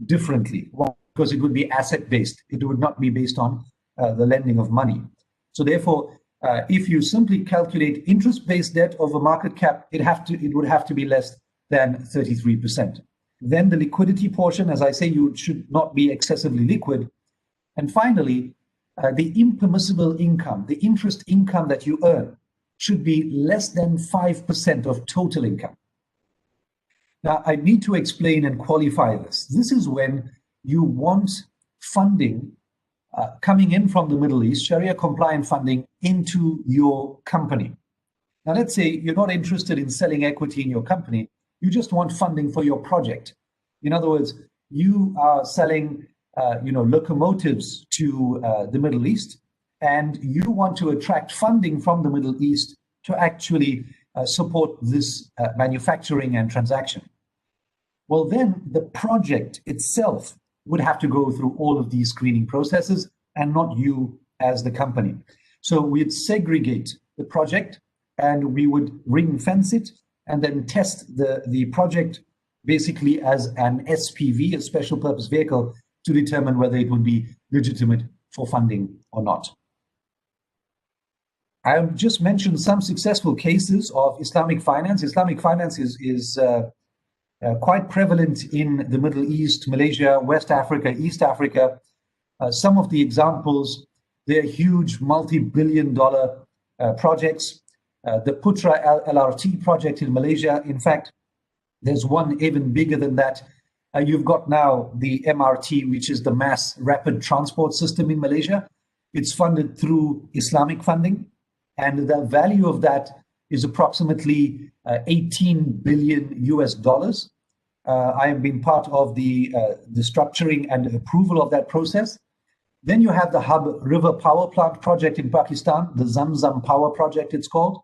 Speaker 4: differently. Well, because it would be asset-based. It would not be based on the lending of money. So therefore, if you simply calculate interest-based debt over market cap, it would have to be less than 33%. Then the liquidity portion, as I say, you should not be excessively liquid. And finally, the impermissible income, the interest income that you earn, should be less than 5% of total income. Now, I need to explain and qualify this. This is when you want funding coming in from the Middle East, Sharia compliant funding, into your company. Now, let's say you're not interested in selling equity in your company. You just want funding for your project. In other words, you are selling locomotives to the Middle East, and you want to attract funding from the Middle East to actually support this manufacturing and transaction. Well, then the project itself would have to go through all of these screening processes, and not you as the company. So we'd segregate the project, and we would ring fence it, and then test the project basically as an SPV, a special purpose vehicle, to determine whether it would be legitimate for funding or not. I have just mentioned some successful cases of Islamic finance. Islamic finance is quite prevalent in the Middle East, Malaysia, West Africa, East Africa. Some of the examples, they're huge multi-billion-dollar projects. The Putra LRT project in Malaysia, in fact, there's one even bigger than that. You've got now the MRT, which is the mass rapid transport system in Malaysia. It's funded through Islamic funding, and the value of that is approximately 18 billion US dollars. I have been part of the structuring and approval of that process. Then you have the Hub River Power Plant project in Pakistan, the Zamzam Power Project it's called.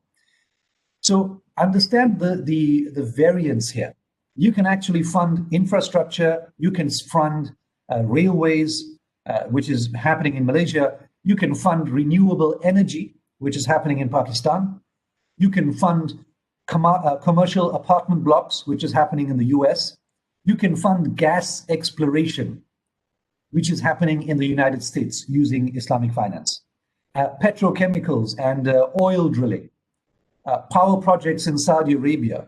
Speaker 4: So understand the variance here. You can actually fund infrastructure, you can fund railways, which is happening in Malaysia. You can fund renewable energy, which is happening in Pakistan. You can fund commercial apartment blocks, which is happening in the US. You can fund gas exploration, which is happening in the United States using Islamic finance. Petrochemicals and oil drilling, power projects in Saudi Arabia,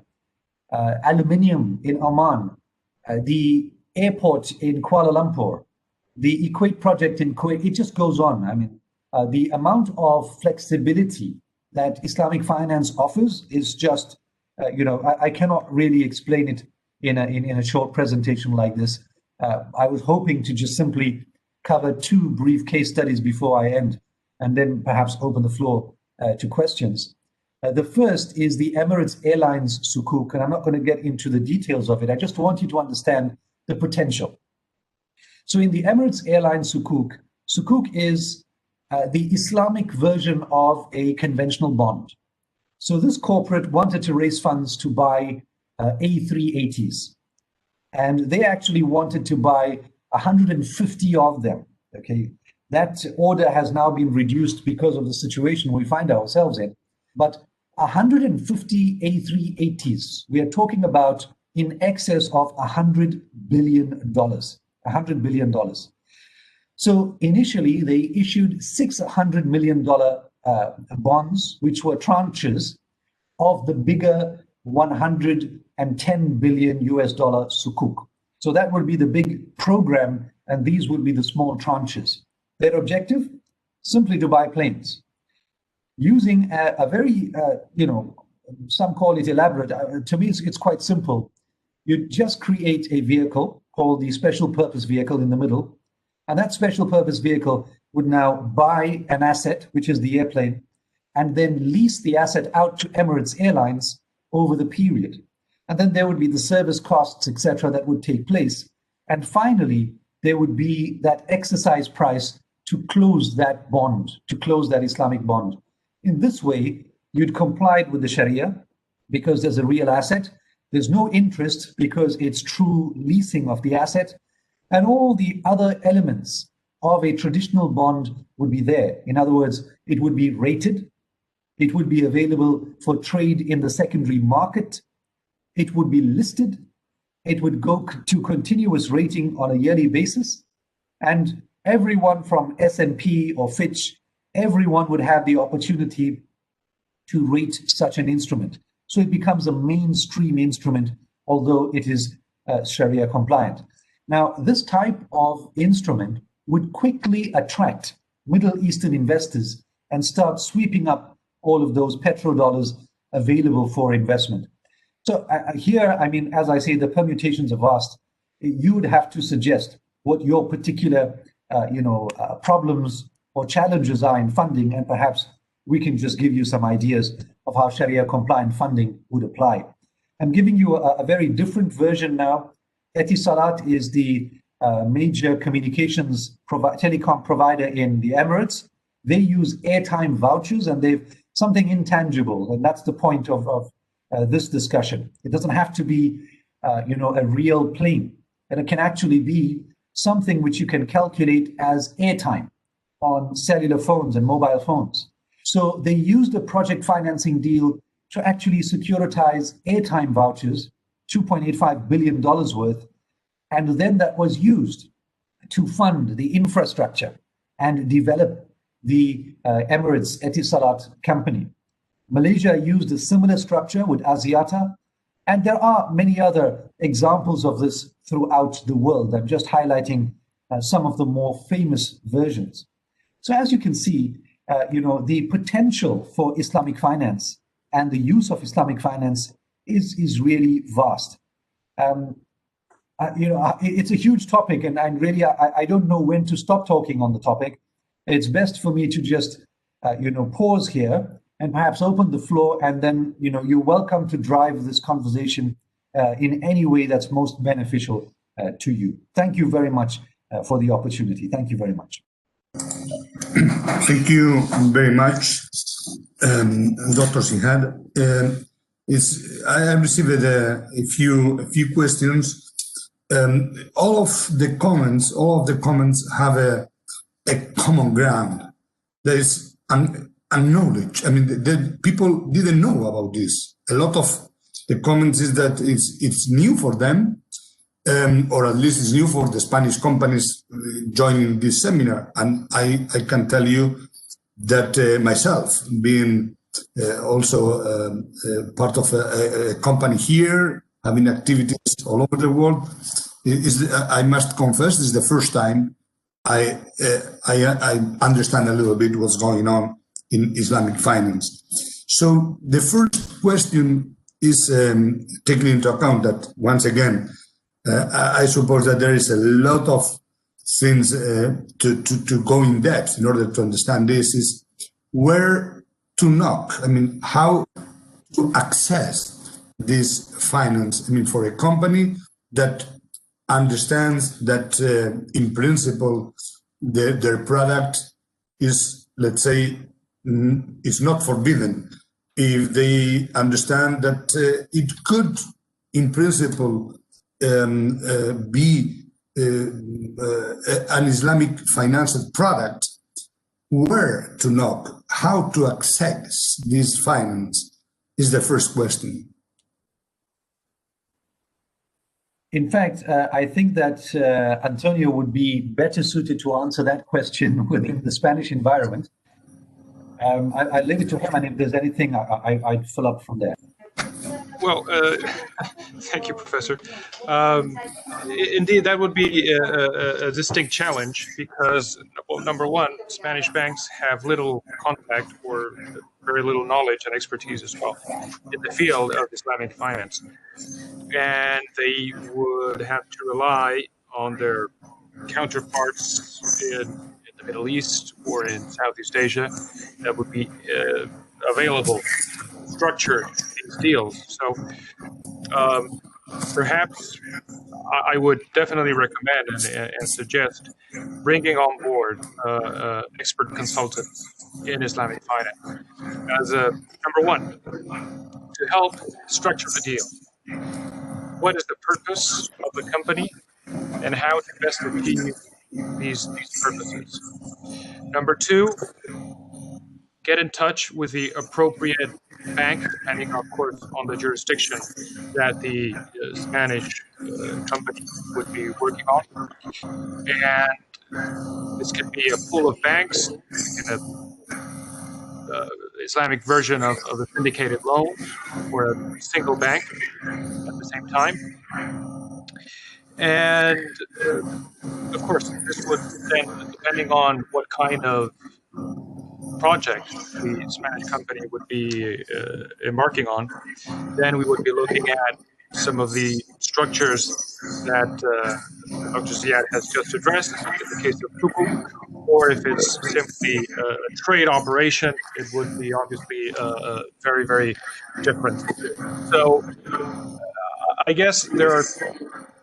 Speaker 4: aluminium in Oman, the airport in Kuala Lumpur, the Equate project in Kuwait. It just goes on. I mean, the amount of flexibility that Islamic finance offers is just, I cannot really explain it in a short presentation like this. I was hoping to just simply cover two brief case studies before I end, and then perhaps open the floor to questions. The first is the Emirates Airlines Sukuk, and I'm not going to get into the details of it. I just want you to understand the potential. So in the Emirates Airlines Sukuk, Sukuk is the Islamic version of a conventional bond. So this corporate wanted to raise funds to buy A380s, and they actually wanted to buy 150 of them. Okay, that order has now been reduced because of the situation we find ourselves in. But 150 A380s, we are talking about in excess of $100 billion. $100 billion. So initially, they issued $600 million bonds, which were tranches of the bigger 110 billion US dollar sukuk. So that would be the big program, and these would be the small tranches. Their objective? Simply to buy planes. Using a very, some call it elaborate. To me, it's quite simple. You just create a vehicle called the special purpose vehicle in the middle. And that special purpose vehicle would now buy an asset, which is the airplane, and then lease the asset out to Emirates Airlines over the period. And then there would be the service costs, etc., that would take place. And finally, there would be that exercise price to close that bond, to close that Islamic bond. In this way, you'd complied with the Sharia because there's a real asset. There's no interest because it's true leasing of the asset. And all the other elements of a traditional bond would be there. In other words, it would be rated. It would be available for trade in the secondary market. It would be listed. It would go to continuous rating on a yearly basis. And everyone from S&P or Fitch, everyone would have the opportunity to rate such an instrument. So it becomes a mainstream instrument, although it is Sharia compliant. Now, this type of instrument would quickly attract Middle Eastern investors and start sweeping up all of those petrodollars available for investment. So here, I mean, as I say, the permutations are vast. You would have to suggest what your particular, problems or challenges are in funding, and perhaps we can just give you some ideas of how Sharia compliant funding would apply. I'm giving you a very different version now. Etisalat is the major communications telecom provider in the Emirates. They use airtime vouchers, and they've something intangible, and that's the point of this discussion. It doesn't have to be, a real plane, and it can actually be something which you can calculate as airtime on cellular phones and mobile phones. So they used a project financing deal to actually securitize airtime vouchers, $2.85 billion worth, and then that was used to fund the infrastructure and develop the Emirates Etisalat company. Malaysia used a similar structure with Axiata, and there are many other examples of this throughout the world. I'm just highlighting some of the more famous versions. So as you can see, the potential for Islamic finance and the use of Islamic finance is really vast. It's a huge topic, and I don't know when to stop talking on the topic. It's best for me to just, pause here and perhaps open the floor, and then, you're welcome to drive this conversation in any way that's most beneficial to you. Thank you very much for the opportunity. Thank you very much.
Speaker 1: Thank you very much, Dr. Ziyaad. I received a few questions. All of the comments have a common ground. There is knowledge. I mean, the people didn't know about this. A lot of the comments is that it's new for them, or at least it's new for the Spanish companies joining this seminar. And I can tell you that myself, being also part of a company here, having activities all over the world, I must confess, this is the first time I understand a little bit what's going on in Islamic finance. So the first question is taking into account that, once again, I suppose that there is a lot of things to go in depth in order to understand this, is where to knock. I mean, how to access this finance. I mean, for a company that understands that in principle their product is, let's say, is not forbidden, if they understand that it could in principle be an Islamic financial product, where to knock, how to access this finance is the first question.
Speaker 4: In fact, I think that Antonio would be better suited to answer that question within the Spanish environment. I leave it to him, and if there's anything, I'd fill up from there.
Speaker 2: Well, thank you, Professor. Indeed, that would be a distinct challenge because, well, number one, Spanish banks have little contact or very little knowledge and expertise as well in the field of Islamic finance. And they would have to rely on their counterparts in the Middle East or in Southeast Asia that would be available to structure these deals. So Perhaps I would definitely recommend and suggest bringing on board expert consultants in Islamic finance as a number one, to help structure the deal. What is the purpose of the company and how to best achieve these purposes? Number two, get in touch with the appropriate bank, depending, of course, on the jurisdiction that the Spanish company would be working on. And this could be a pool of banks, in a Islamic version of the syndicated loan, or a single bank at the same time. And of course, this would then, depending on what kind of project the Spanish company would be embarking on, then we would be looking at some of the structures that Dr. Ziyaad has just addressed in the case of Tuku, or if it's simply a trade operation, it would be obviously very, very different. So I guess there are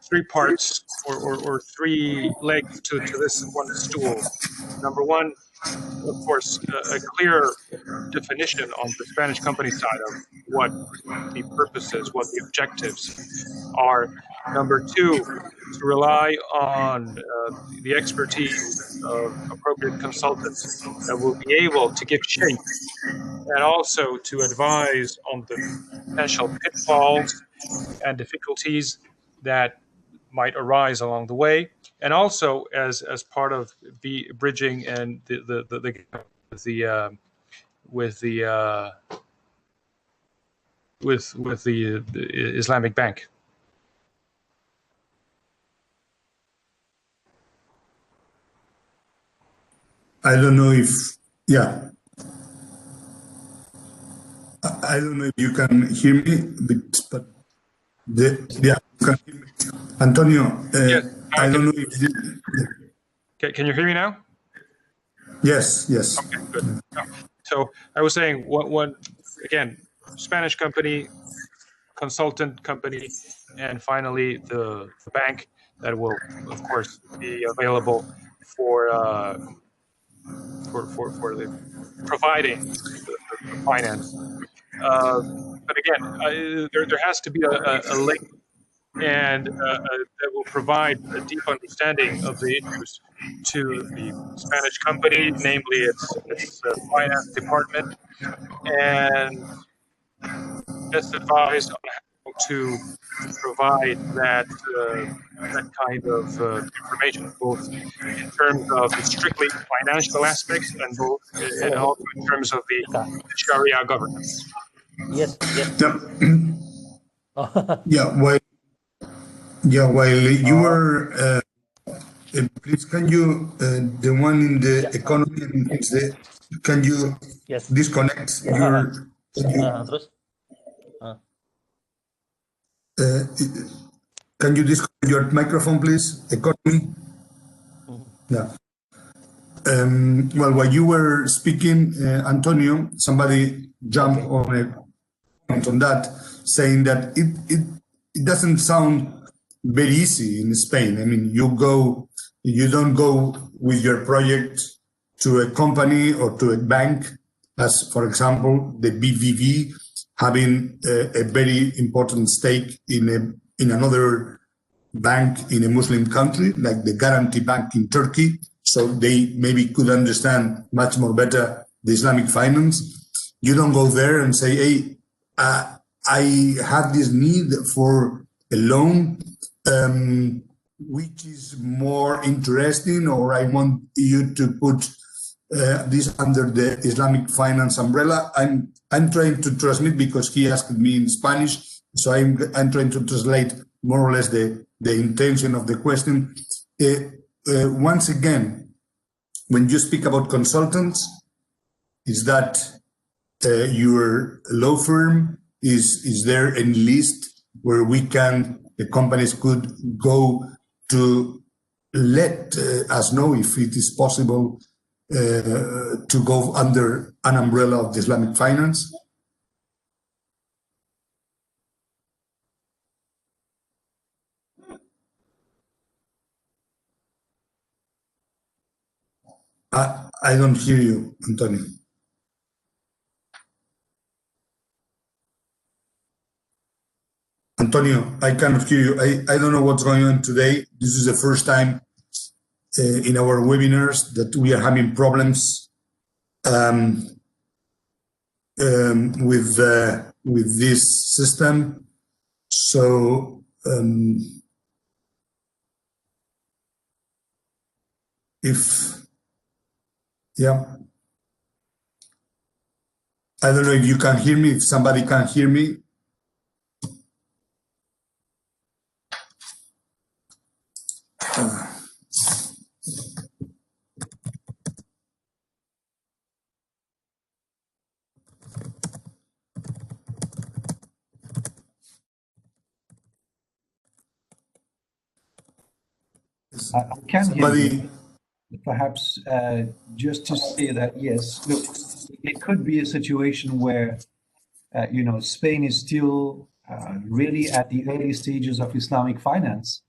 Speaker 2: three parts or three legs to this one stool. Number one, of course, a clear definition on the Spanish company side of what the purposes, what the objectives are. Number two, to rely on the expertise of appropriate consultants that will be able to give shape and also to advise on the potential pitfalls and difficulties that might arise along the way, and also as part of the bridging and with the Islamic Bank.
Speaker 1: I don't know if, yeah. I don't know if you can hear me, but yeah, you can hear me. Antonio,
Speaker 2: yes,
Speaker 1: I don't know if
Speaker 2: can you hear me now?
Speaker 1: Yes, yes.
Speaker 2: Okay, good. So I was saying, one again, Spanish company, consultant company, and finally the bank that will, of course, be available for the providing the finance. But again, there has to be a link and that will provide a deep understanding of the issues to the Spanish company, namely its finance department, and best advised on how to provide that kind of information, both in terms of the strictly financial aspects and also in terms of the Sharia governance.
Speaker 5: Yes.
Speaker 1: While you were, please, can you, the one in the economy, can you disconnect your... Can you disconnect your microphone, please? Economy? Yeah. Well, while you were speaking, Antonio, somebody jumped on a point on that, saying that it doesn't sound very easy in Spain. I mean, you don't go with your project to a company or to a bank, as, for example, the BVB having a very important stake in another bank in a Muslim country, like the Guarantee Bank in Turkey, so they maybe could understand much more better the Islamic finance. You don't go there and say, hey, I have this need for a loan, which is more interesting, or I want you to put this under the Islamic finance umbrella. I'm trying to transmit, because he asked me in Spanish, so I'm trying to translate more or less the intention of the question. Once again, when you speak about consultants, is that your law firm, is there a list where the companies could go to let us know if it is possible to go under an umbrella of the Islamic finance? I don't hear you, Antonio. Antonio, I cannot hear you. I don't know what's going on today. This is the first time in our webinars that we are having problems with this system. So I don't know if you can hear me, if somebody can hear me.
Speaker 4: I can hear you. Perhaps just to say that, yes, look, it could be a situation where, Spain is still really at the early stages of Islamic finance.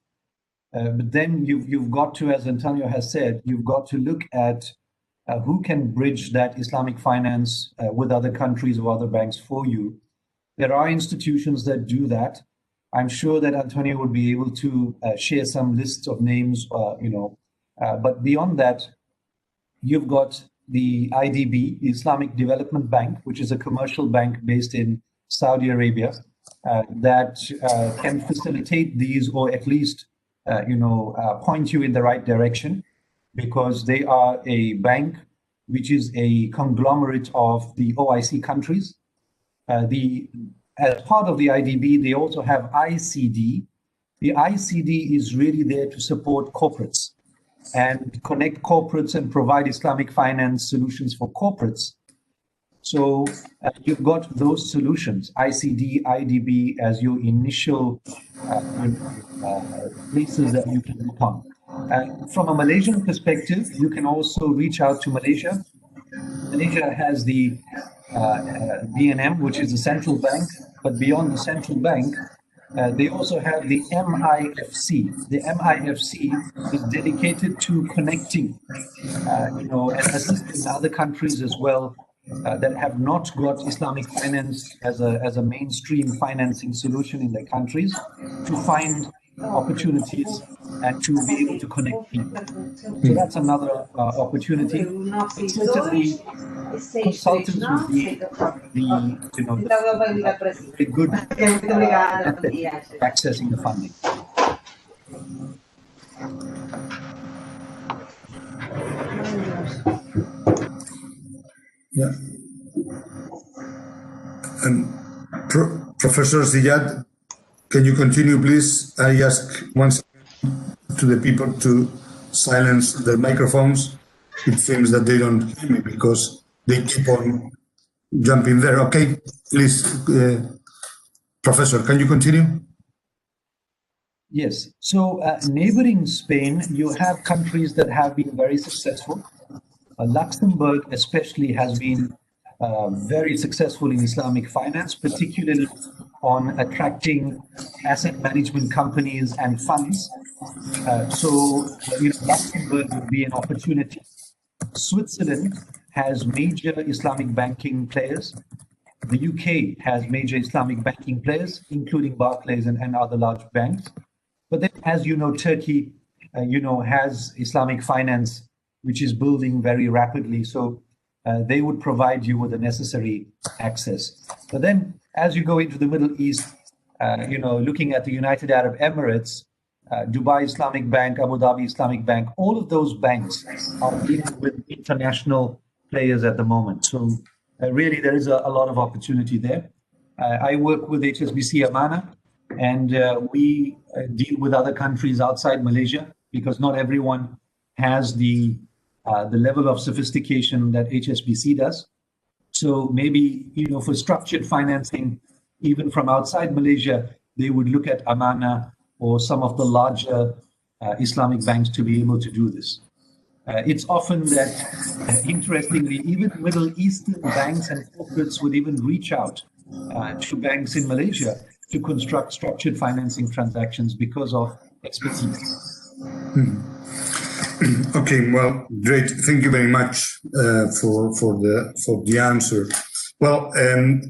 Speaker 4: But then you've got to, as Antonio has said, you've got to look at who can bridge that Islamic finance with other countries or other banks for you. There are institutions that do that. I'm sure that Antonio would be able to share some lists of names, but beyond that, you've got the IDB, the Islamic Development Bank, which is a commercial bank based in Saudi Arabia that can facilitate these, or at least, point you in the right direction, because they are a bank which is a conglomerate of the OIC countries. As part of the IDB, they also have ICD. The ICD is really there to support corporates and connect corporates and provide Islamic finance solutions for corporates. So you've got those solutions, ICD, IDB, as your initial places that you can look on. From a Malaysian perspective, you can also reach out to Malaysia. Malaysia has the BNM, which is the central bank, but beyond the central bank, they also have the MIFC. The MIFC is dedicated to connecting, and assisting other countries as well that have not got Islamic finance as a mainstream financing solution in their countries, to find opportunities and to be able to connect people. So that's another opportunity. Certainly, consultants would be very good accessing the funding.
Speaker 1: Yeah. Professor Ziyaad, can you continue, please? I ask once to the people to silence their microphones. It seems that they don't hear me because they keep on jumping there. Okay, please, Professor, can you continue?
Speaker 4: Yes. So neighboring Spain, you have countries that have been very successful. Luxembourg especially has been very successful in Islamic finance, particularly on attracting asset management companies and funds. So Luxembourg would be an opportunity. Switzerland has major Islamic banking players. The UK has major Islamic banking players, including Barclays and other large banks. But then, as you know, Turkey, has Islamic finance, which is building very rapidly. So they would provide you with the necessary access. But then, as you go into the Middle East, looking at the United Arab Emirates, Dubai Islamic Bank, Abu Dhabi Islamic Bank, all of those banks are dealing with international players at the moment. So really, there is a lot of opportunity there. I work with HSBC Amanah, and we deal with other countries outside Malaysia, because not everyone has the level of sophistication that HSBC does. So maybe, for structured financing, even from outside Malaysia, they would look at Amanah or some of the larger Islamic banks to be able to do this. It's often that, interestingly, even Middle Eastern banks and corporates would even reach out to banks in Malaysia to construct structured financing transactions because of expertise.
Speaker 1: Okay, well, great. Thank you very much for the answer. Well,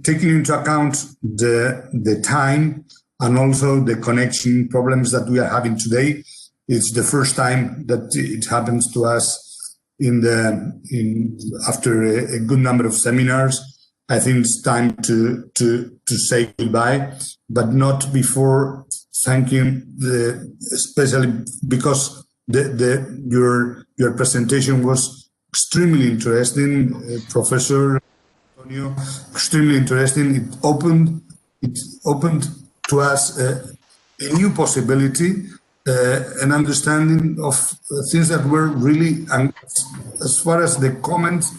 Speaker 1: taking into account the time and also the connection problems that we are having today, it's the first time that it happens to us after a good number of seminars. I think it's time to say goodbye, but not before thanking especially because your presentation was extremely interesting, Professor Antonio. Extremely interesting. It opened to us a new possibility, an understanding of things that were really, as far as the comments,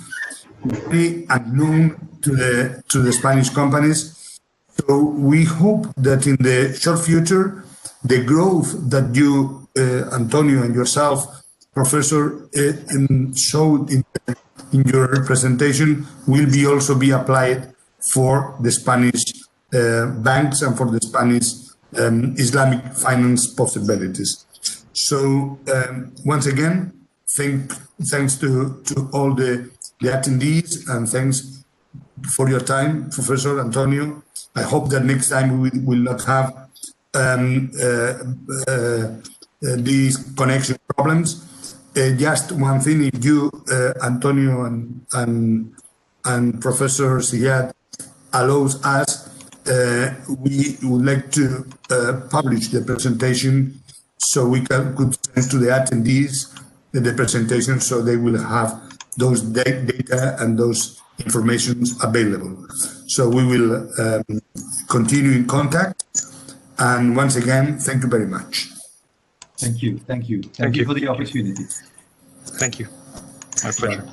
Speaker 1: very unknown to the Spanish companies. So we hope that in the short future, the growth that you, Antonio, and yourself, Professor, showed in your presentation will also be applied for the Spanish banks and for the Spanish Islamic finance possibilities. So once again, thanks to all the attendees, and thanks for your time, Professor Antonio. I hope that next time we will not have these connection problems. Just one thing, if you, Antonio and Professor Ziyaad allows us, we would like to publish the presentation so we could send to the attendees the presentation so they will have those data and those informations available. So we will continue in contact. And once again, thank you very much.
Speaker 4: Thank you. Thank you. Thank you for the opportunity.
Speaker 2: Thank you. My pleasure.